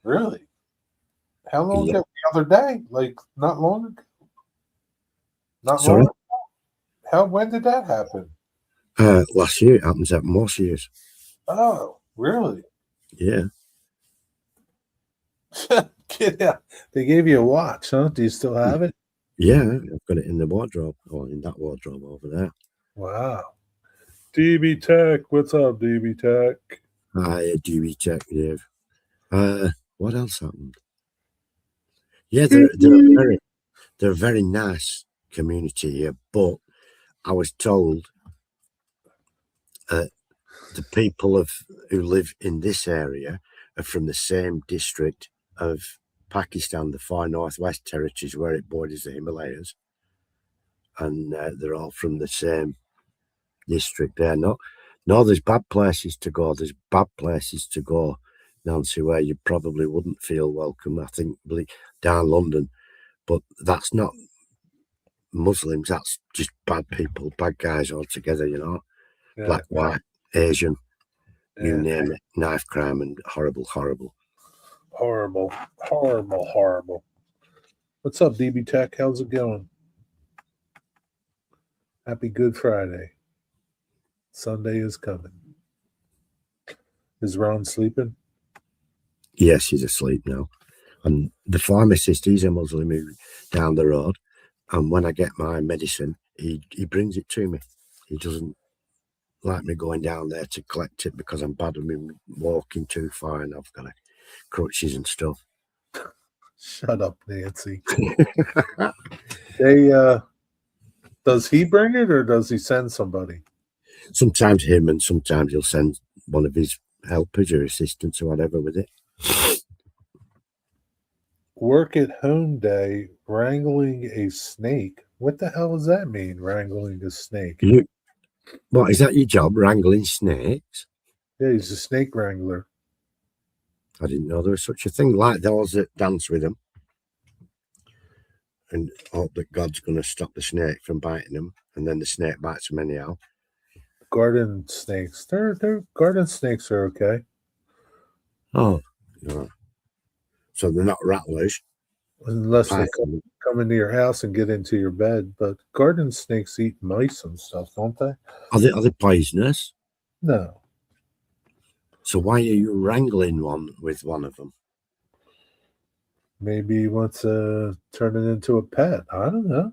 Really? How long ago? The other day? Like, not long ago? Not Sorry? Long ago? When did that happen? Last year. It happens at most years. Oh, really? Yeah. Get out. They gave you a watch, huh? Do you still have it? Yeah, I've got it in the wardrobe, or in that wardrobe over there. Wow. DB Tech, what's up, DB Tech? Hi, DB Tech, Dave. What else happened? Yeah, they're a very nice community here, but I was told the people who live in this area are from the same district of Pakistan, the far northwest territories where it borders the Himalayas, and they're all from the same district there. No, there's bad places to go. There's bad places to go, Nancy, where you probably wouldn't feel welcome. I think down London, but that's not Muslims. That's just bad people, bad guys altogether. You know, Yeah. Black, white, Asian, you name it. Knife crime and horrible. Horrible. What's up, DB Tech? How's it going? Happy Good Friday. Sunday is coming. Is Ron sleeping? Yes, he's asleep now. And the pharmacist, he's a Muslim who down the road. And when I get my medicine, he brings it to me. He doesn't like me going down there to collect it because I'm bad at me walking too far and I've got crutches and stuff. Shut up, Nancy. They Does he bring it or does he send somebody? Sometimes him, and sometimes he'll send one of his helpers or assistants or whatever with it. Work at home day, wrangling a snake. What the hell does that mean, wrangling a snake? What, is that your job, wrangling snakes? Yeah, he's a snake wrangler. I didn't know there was such a thing, like those that dance with them and hope that God's going to stop the snake from biting them, and then the snake bites them anyhow. Garden snakes. They're garden snakes are okay. Oh, no. So they're not rattlers. Unless they Python. come into your house and get into your bed. But garden snakes eat mice and stuff, don't they? Are they poisonous? No. So why are you wrangling one with one of them? Maybe he wants to turn it into a pet. I don't know.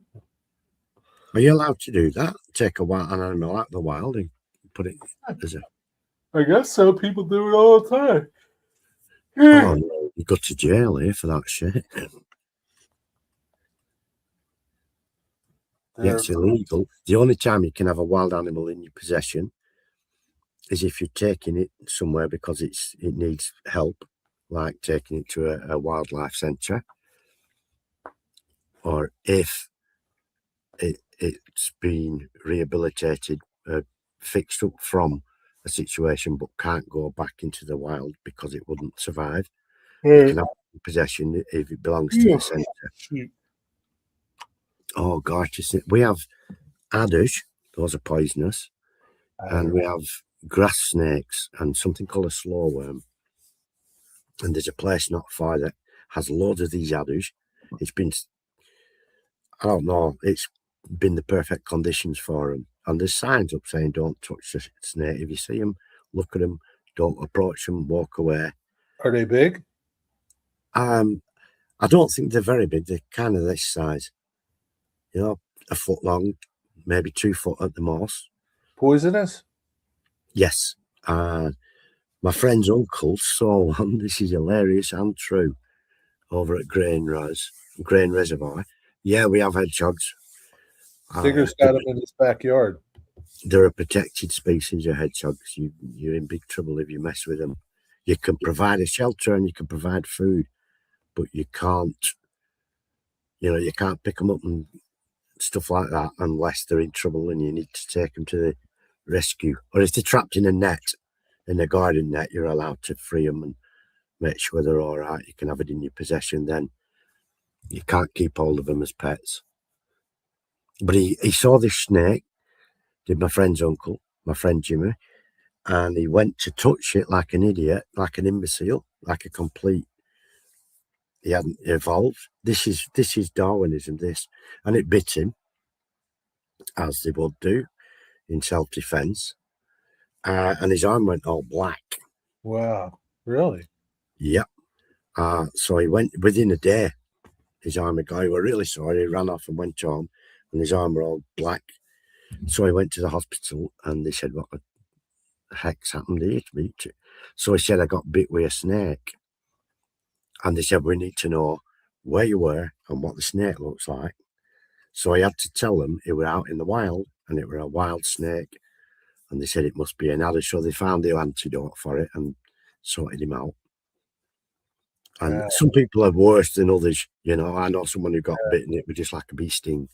Are you allowed to do that? Take an animal out of the wild and put it as a... I guess so. People do it all the time. Oh, no, you go to jail here for that shit. Yeah, it's illegal. The only time you can have a wild animal in your possession is if you're taking it somewhere because it needs help, like taking it to a wildlife centre, or if it's been rehabilitated, fixed up from a situation but can't go back into the wild because it wouldn't survive. You can have it in possession if it belongs to the centre. Oh gosh, we have adders, those are poisonous, and we have grass snakes and something called a slow worm. And there's a place not far that has loads of these adders. It's been, I don't know, it's been the perfect conditions for them. And there's signs up saying don't touch the snake. If you see them, look at them, don't approach them, walk away. Are they big? I don't think they're very big. They're kind of this size, you know, a foot long, maybe 2 foot at the most. Poisonous? Yes. My friend's uncle saw one. This is hilarious and true. Over at Grain Reservoir. Yeah, we have hedgehogs. Digger's got them in his backyard. They're a protected species of hedgehogs. You're in big trouble if you mess with them. You can provide a shelter and you can provide food, but you can't, you can't pick them up and stuff like that unless they're in trouble and you need to take them to the rescue. Or if they're trapped in a net, in a garden net, you're allowed to free them and make sure they're all right. You can have it in your possession then. You can't keep hold of them as pets. But he saw this snake, did my friend's uncle, my friend Jimmy, and he went to touch it like an idiot, like an imbecile, like a complete, he hadn't evolved. This is Darwinism, this. And it bit him, as they would do, in self-defense. And his arm went all black. Wow. Really? Yep. So he went within a day. His arm had gone. He was really sorry. He ran off and went home, and his arm were all black. So he went to the hospital, and they said, "What the heck's happened here to me?" So he said, "I got bit with a snake," and they said, "We need to know where you were and what the snake looks like." So he had to tell them it were out in the wild, and it were a wild snake, and they said it must be an adder. So they found the antidote for it and sorted him out. And some people are worse than others. I know someone who got bitten, it was just like a bee sting.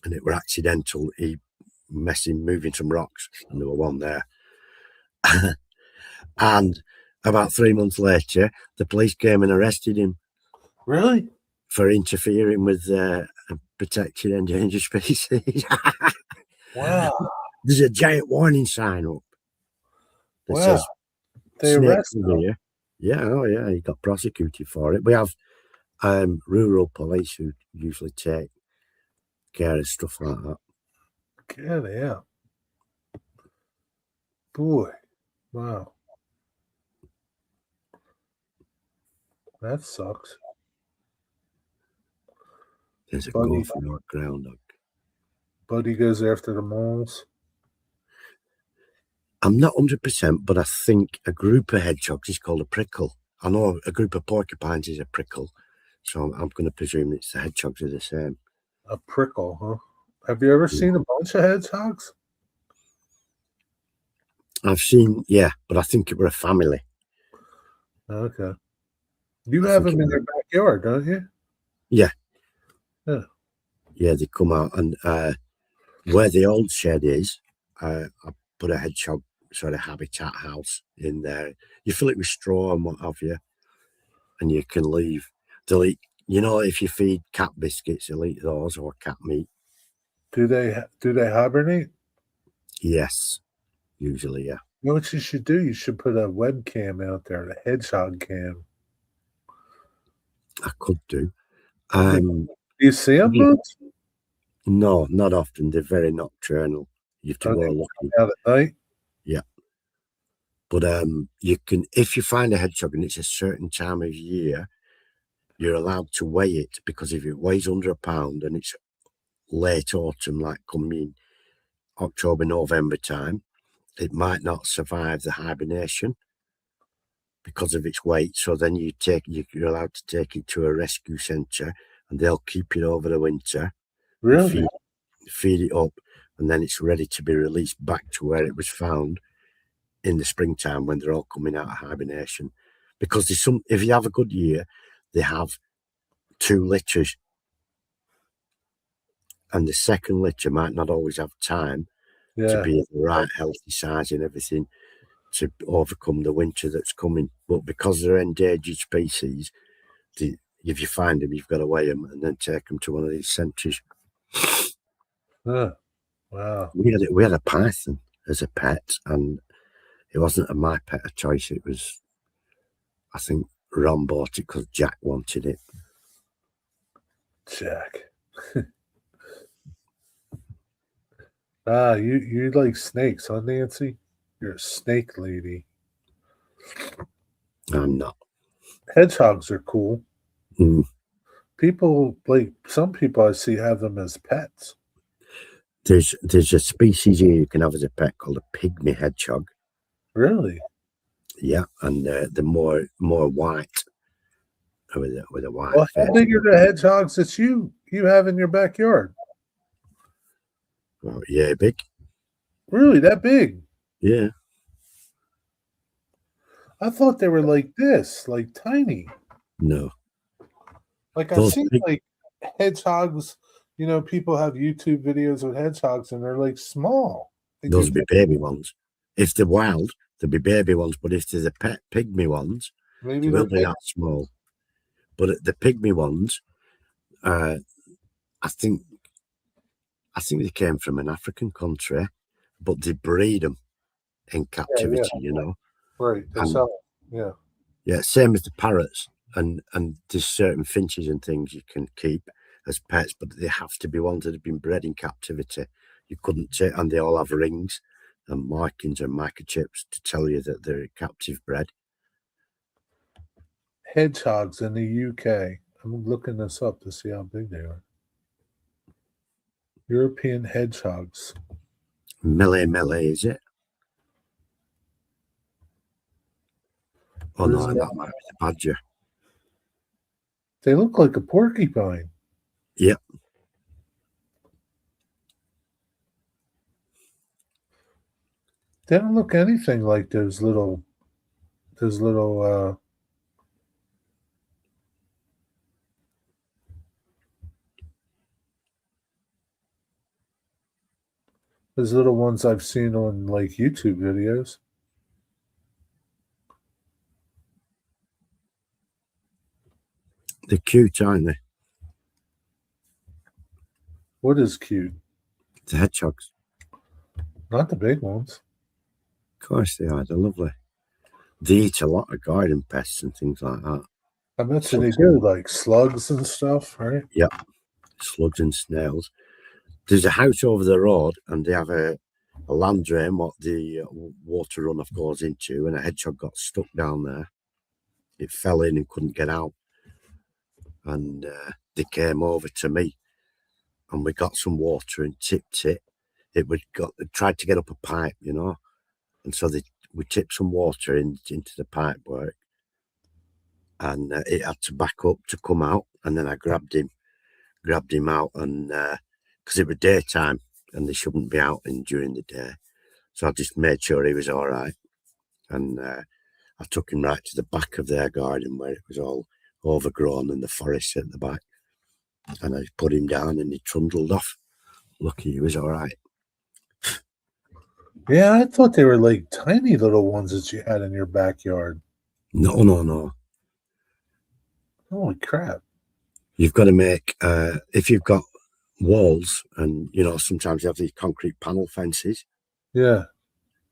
And it were accidental. He moving some rocks, and there were one there. And about 3 months later, the police came and arrested him. Really? For interfering with a protected endangered species. Wow. There's a giant warning sign up that says, they arrested him. Yeah, oh yeah, he got prosecuted for it. We have rural police who usually take care of stuff like that. Yeah. Boy, wow. That sucks. There's a gopher or a groundhog. Buddy goes after the moles. I'm not 100%, but I think a group of hedgehogs is called a prickle. I know a group of porcupines is a prickle, so I'm going to presume it's the hedgehogs are the same. A prickle, huh? Have you ever seen a bunch of hedgehogs? I've seen, yeah, but I think it were a family. Okay. You I have think them it in your backyard, don't you? Yeah. Yeah. Yeah, they come out, and where the old shed is, I put a hedgehog sort of habitat house in there. You fill it with straw and what have you, and you can leave. They'll eat, if you feed cat biscuits, they'll eat those, or cat meat. Do they hibernate? Yes, usually, yeah. You know what you should do? You should put a webcam out there, a hedgehog cam. I could do. Do you see them, yeah. Boots? No, not often. They're very nocturnal. You have to go looking. Out at night? Yeah. But you can, if you find a hedgehog and it's a certain time of year, you're allowed to weigh it, because if it weighs under £1 and it's late autumn, like coming October, November time, it might not survive the hibernation because of its weight. So then you're allowed to take it to a rescue centre, and they'll keep it over the winter. Really? Feed it up, and then it's ready to be released back to where it was found in the springtime when they're all coming out of hibernation. Because if you have a good year, they have 2 litters, and the second litter might not always have time to be the right healthy size and everything to overcome the winter that's coming. But because they're endangered species, if you find them, you've got to weigh them and then take them to one of these centres. Wow. We had a python as a pet, and it wasn't my pet of choice. It was, I think, Ron bought it because Jack wanted it. Jack. You like snakes, huh, Nancy? You're a snake lady. I'm not. Hedgehogs are cool. Mm. Some people I see have them as pets. There's a species here you can have as a pet called a pygmy hedgehog. Really? Yeah, and they're more white with a white Well, face. how big are the hedgehogs that you have in your backyard? Well, yeah, big. Really, that big? Yeah. I thought they were like this, like tiny. No. Like I've seen like hedgehogs. People have YouTube videos with hedgehogs, and they're like small. Those would be baby ones. If they're wild, they'll be baby ones. But if they're the pet pygmy ones, maybe they will be that small. But the pygmy ones, I think they came from an African country, but they breed them in captivity. Right. That's yeah, same as the parrots, and there's certain finches and things you can keep as pets, but they have to be ones that have been bred in captivity. You couldn't take, and they all have rings and markings and microchips to tell you that they're captive bred. Hedgehogs in the UK. I'm looking this up to see how big they are. European hedgehogs. Melee, is it? Oh no, that might be the badger. They look like a porcupine. Yep. They don't look anything like those little those little ones I've seen on like YouTube videos. They're cute, aren't they? What is cute? The hedgehogs. Not the big ones. Of course they are. They're lovely. They eat a lot of garden pests and things like that. I bet you they do, like slugs and stuff, right? Yep. Slugs and snails. There's a house over the road, and they have a land drain what the water runoff goes into, and a hedgehog got stuck down there. It fell in and couldn't get out. And they came over to me, and we got some water and tipped it. It tried to get up a pipe, and so we tipped some water into the pipe work, and it had to back up to come out. And then I grabbed him out and because it was daytime and they shouldn't be out during the day. So I just made sure he was all right. And I took him right to the back of their garden where it was all overgrown and the forest at the back. And I put him down and he trundled off. Lucky he was all right. Yeah, I thought they were like tiny little ones that you had in your backyard. No. Holy crap. You've got to make, if you've got walls and, sometimes you have these concrete panel fences, Yeah.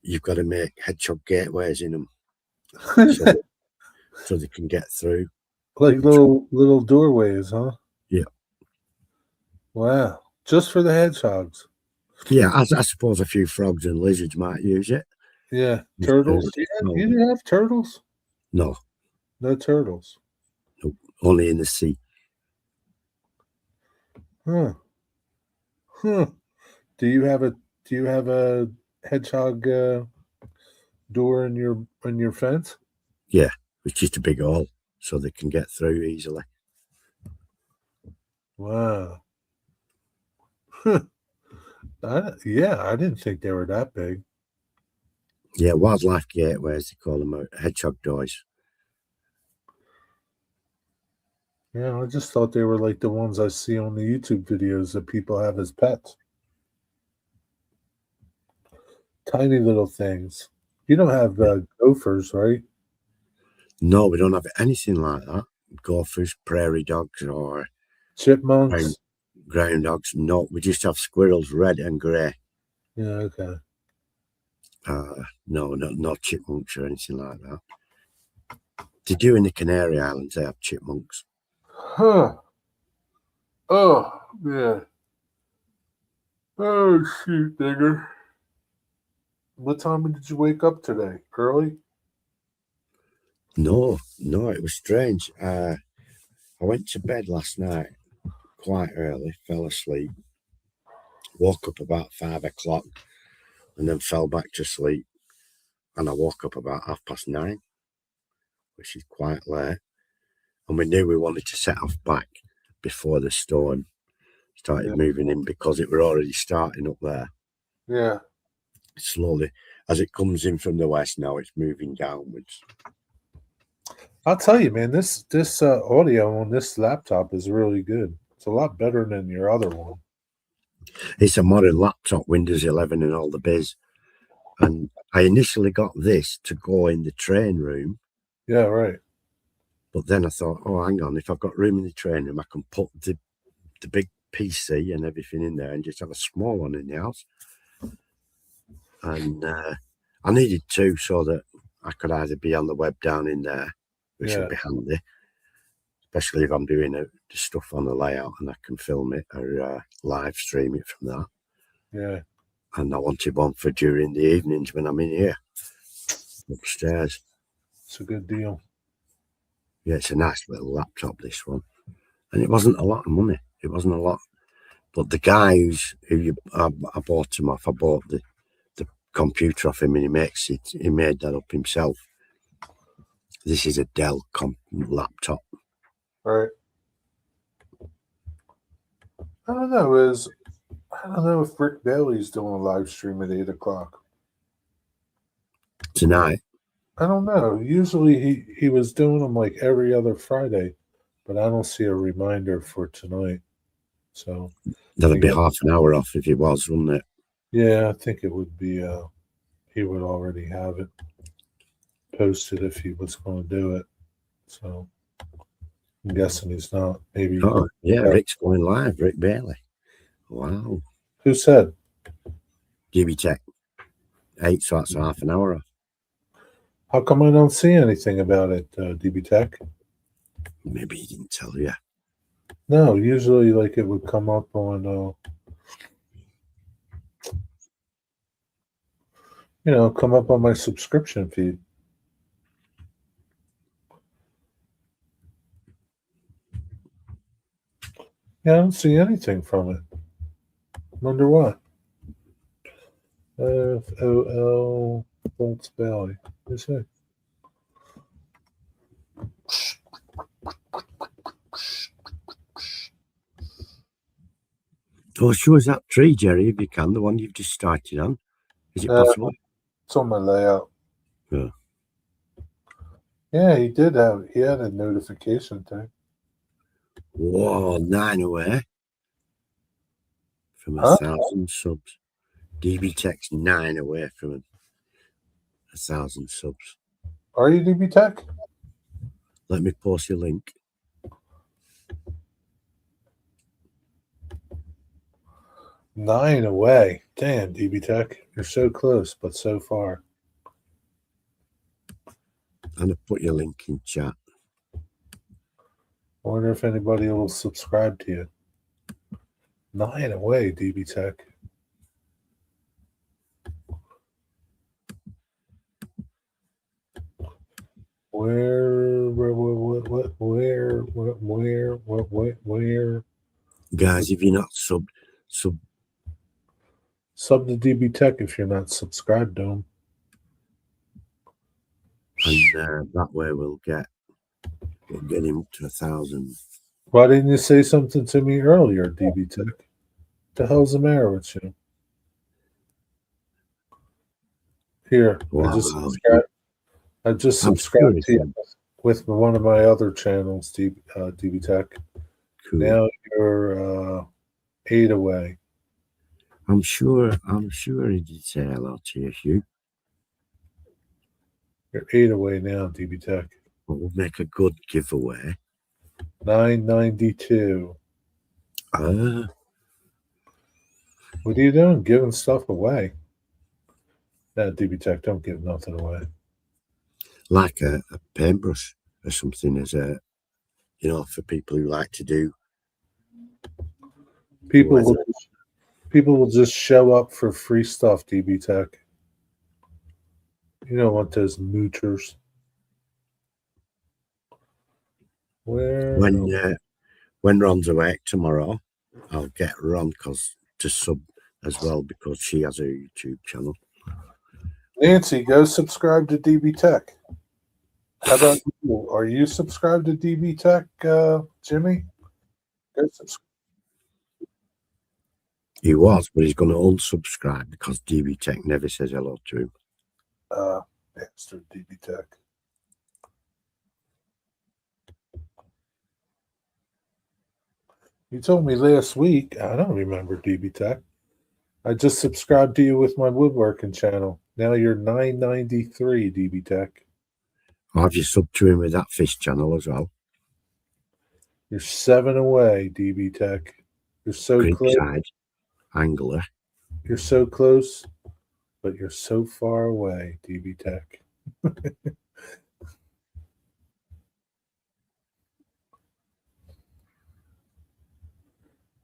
you've got to make hedgehog gateways in them so they can get through. Like little doorways, huh? Yeah. Wow. Just for the hedgehogs. Yeah, I suppose a few frogs and lizards might use it. Yeah. Turtles. You didn't have turtles? No. No turtles. Nope. Only in the sea. Huh. Do you have a hedgehog door in your fence? Yeah, it's just a big hole so they can get through easily. Wow. I didn't think they were that big. Yeah, wildlife gateways, they call them hedgehog doors. Yeah, I just thought they were like the ones I see on the YouTube videos that people have as pets. Tiny little things. You don't have gophers, right? No, we don't have anything like that. Gophers, prairie dogs, or Chipmunks. ground dogs. No, we just have squirrels, red and grey. Yeah, okay. No, not chipmunks or anything like that. They do in the Canary Islands, they have chipmunks. Huh. Oh, yeah. Oh, shoot, digger. What time did you wake up today? Early? No, it was strange. I went to bed last night quite early, fell asleep, woke up about 5 o'clock, and then fell back to sleep. And I woke up about 9:30, which is quite late. And we knew we wanted to set off back before the storm started moving in because it were already starting up there. Yeah. Slowly, as it comes in from the west now, it's moving downwards. I'll tell you, man, this audio on this laptop is really good. It's a lot better than your other one. It's a modern laptop, Windows 11 and all the biz. And I initially got this to go in the train room. Yeah, right. But then I thought, oh, hang on, if I've got room in the train room, I can put the big PC and everything in there and just have a small one in the house. And I needed two so that I could either be on the web down in there, which would be handy, especially if I'm doing the stuff on the layout and I can film it or live stream it from that. Yeah. And I wanted one for during the evenings when I'm in here upstairs. It's a good deal. Yeah, it's a nice little laptop, this one. And it wasn't a lot of money. It wasn't a lot. But the guy I bought him off, I bought the computer off him and he made that up himself. This is a Dell laptop. Right. I don't know if Rick Bailey's doing a live stream at 8 o'clock. Tonight? I don't know. Usually he was doing them like every other Friday, but I don't see a reminder for tonight. So that'd be half an hour off if he was, wouldn't it? Yeah, I think it would be. He would already have it posted if he was going to do it. So I'm guessing he's not. Maybe. Oh, yeah, Rick's going live. Rick Bailey. Wow. Who said? DB Tech. 8, so that's half an hour off. How come I don't see anything about it, DB Tech? Maybe he didn't tell you. No, usually like it would come up on, come up on my subscription feed. Yeah, I don't see anything from it. Wonder what? FOL Bolts Valley. What's that? So show us that tree, Jerry, if you can, the one you've just started on. Is it possible? It's on my layout. Yeah. Yeah, he had a notification thing. Whoa, 9 away from Huh? 1,000 subs. DB Tech's 9 away from 1,000 subs. Are you DB Tech? Let me post your link. Nine away. Damn, DB Tech. You're so close, but so far. And I put your link in chat. I wonder if anybody will subscribe to you. 9 away, DB Tech. Where? Guys, if you're not sub Sub to DB Tech if you're not subscribed to him. and that way we'll get him up to 1,000. Why didn't you say something to me earlier, DB Tech? The hell's the matter with you? Here, Wow. I just I'm subscribed to you curious. with one of my other channels, DB Tech. Cool. Now you're 8 away. I'm sure he did say hello to you, Hugh. You're 8 away now, DB Tech. But we'll make a good giveaway. 992. Ah, What are you doing? Giving stuff away? No, DB Tech, don't give nothing away. like a paintbrush or something as a, for people who like to do. People will just show up for free stuff, DB Tech. You don't want those moochers. When Ron's awake tomorrow, I'll get Ron to sub as well because she has a YouTube channel. Nancy, go subscribe to DB Tech. How about you? Are you subscribed to DB Tech, Jimmy? Go subscribe. He was, but he's going to unsubscribe because DB Tech never says hello to him. Bastard DB Tech. You told me last week. I don't remember DB Tech. I just subscribed to you with my woodworking channel. Now you're 993, DB Tech. Have you subbed to him with that fish channel as well? You're 7 away, DB Tech. You're so close. Creekside Angler. You're so close, but you're so far away, DB Tech.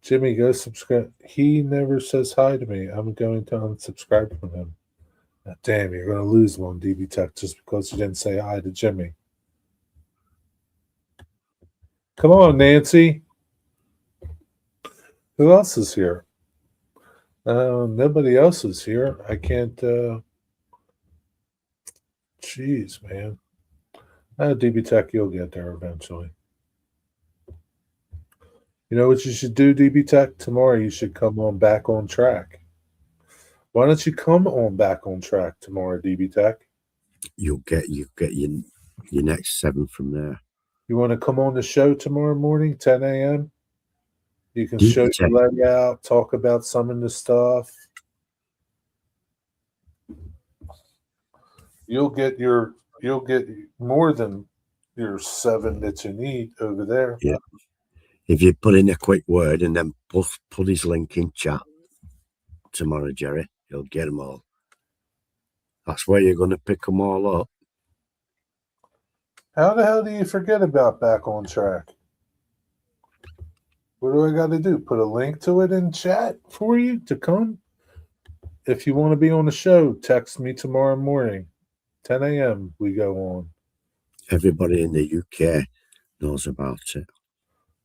Jimmy, go subscribe. He never says hi to me. I'm going to unsubscribe from him. Now, damn, you're going to lose one, DB Tech, just because you didn't say hi to Jimmy. Come on, Nancy. Who else is here? Nobody else is here. I can't. Jeez, man. DB Tech, you'll get there eventually. You know what you should do, DB Tech? Tomorrow you should come on back on track. Why don't you come on back on track tomorrow, DB Tech? You'll get your next 7 from there. You want to come on the show tomorrow morning, 10 a.m.? You can DB show Tech. your leg out, talk about some of the stuff. You'll get more than your 7 that you need over there. Yeah. If you put in a quick word and then put his link in chat tomorrow, Jerry, you'll get them all. That's where you're going to pick them all up. How the hell do you forget about Back on Track? What do I got to do? Put a link to it in chat for you to come? If you want to be on the show, text me tomorrow morning. 10 a.m. we go on. Everybody in the UK knows about it.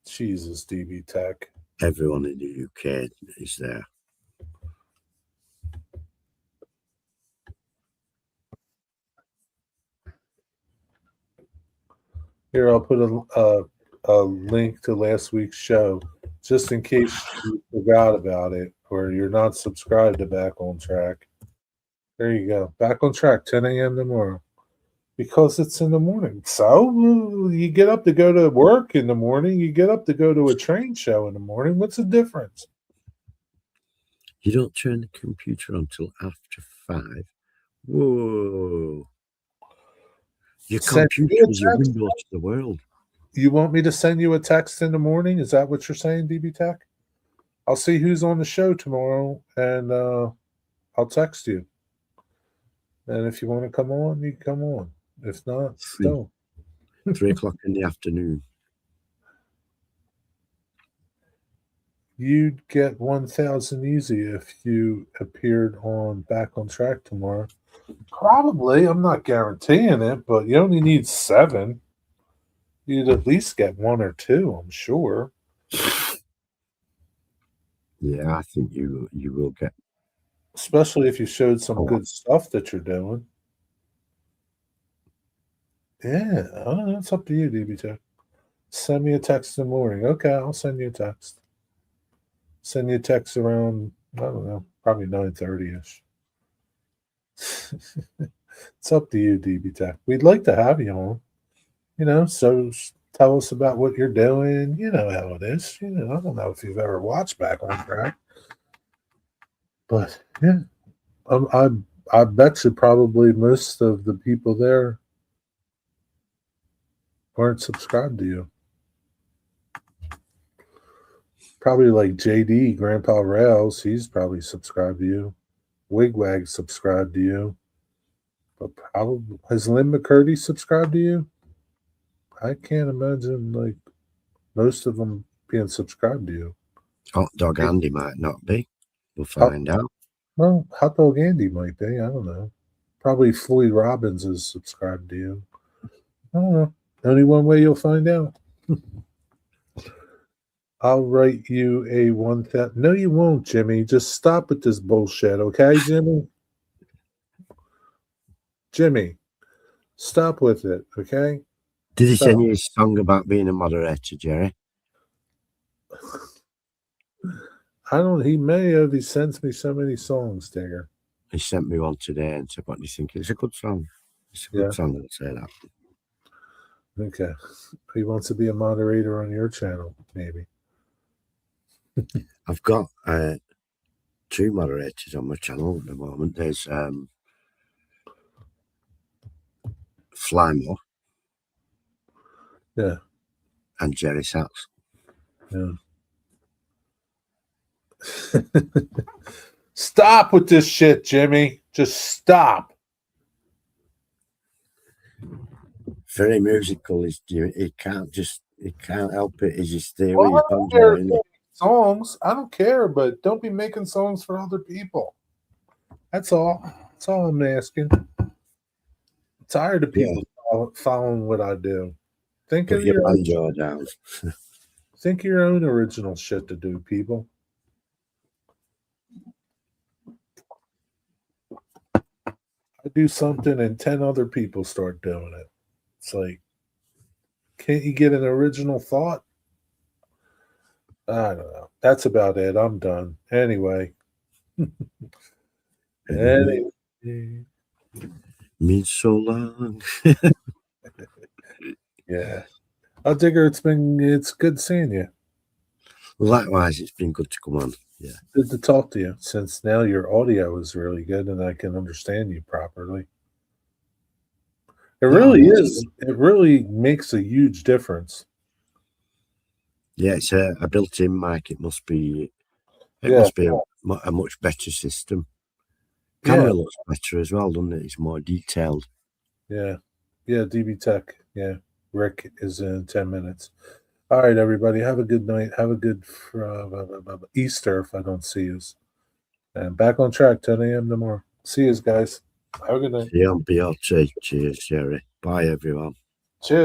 Jesus, DB Tech. Everyone in the UK is there. Here, I'll put a link to last week's show just in case you forgot about it or you're not subscribed to Back on Track. There you go. Back on Track, 10 a.m. tomorrow. Because it's in the morning. So you get up to go to work in the morning. You get up to go to a train show in the morning. What's the difference? You don't turn the computer on till after 5. Whoa. Your Send computer you a is your text? window to the world. You want me to send you a text in the morning? Is that what you're saying, DB Tech? I'll see who's on the show tomorrow, and I'll text you. And if you want to come on, you can come on. If not, don't. 3 o'clock in the afternoon. You'd get 1,000 easy if you appeared on Back on Track tomorrow. Probably. I'm not guaranteeing it, but you only need 7. You'd at least get 1 or 2, I'm sure. Yeah, I think you will get. Especially if you showed some good stuff that you're doing. Yeah, I don't know. It's up to you, DB Tech. Send me a text in the morning. Okay, I'll send you a text. Send you a text around, I don't know, probably 9:30ish. It's up to you, DB Tech. We'd like to have you on. So tell us about what you're doing. You know how it is. I don't know if you've ever watched Back on Track. But yeah, I bet you probably most of the people there aren't subscribed to you. Probably like JD, Grandpa Rails, he's probably subscribed to you. Wigwag subscribed to you. But probably has Lynn McCurdy subscribed to you? I can't imagine like most of them being subscribed to you. Hot Dog Andy might not be. We'll find out. Well, Hot Dog Andy might be. I don't know. Probably Floyd Robbins is subscribed to you. I don't know. Only one way you'll find out. I'll write you a 1,000. No, you won't, Jimmy. Just stop with this bullshit, okay, Jimmy? Jimmy, stop with it, okay? Did he send you a song about being a moderator, Jerry? He may have. He sends me so many songs, Digger. He sent me one today and said, what do you think? It's a good song. It's a good song, I'll say that. Okay. He wants to be a moderator on your channel, maybe. I've got 2 moderators on my channel at the moment. There's Flymo. Yeah. And Jerry Sachs. Yeah. Stop with this shit, Jimmy. Just stop. Very musical. He can't help it. He's just there Well, with I don't his care banjo. songs. I don't care, but don't be making songs for other people. That's all. That's all I'm asking. I'm tired of people following what I do. Think of your banjo down. Think of your own original shit to do, people. I do something and 10 other people start doing it. It's like, can't you get an original thought? I don't know. That's about it. I'm done. Anyway. Means so long. Yeah. Digger, it's good seeing you. Likewise, it's been good to come on. Yeah. Good to talk to you, since now your audio is really good and I can understand you properly. It really is. It really makes a huge difference. Yeah, it's a built-in mic. It must be a much better system. Camera looks better as well, doesn't it? It's more detailed. Yeah. Yeah, DB Tech. Yeah. Rick is in 10 minutes. All right, everybody. Have a good night. Have a good Easter if I don't see you. And Back on Track, 10 a.m. tomorrow. See you guys. Have a good night. See you on BLT. Cheers, Jerry. Bye, everyone. Cheers.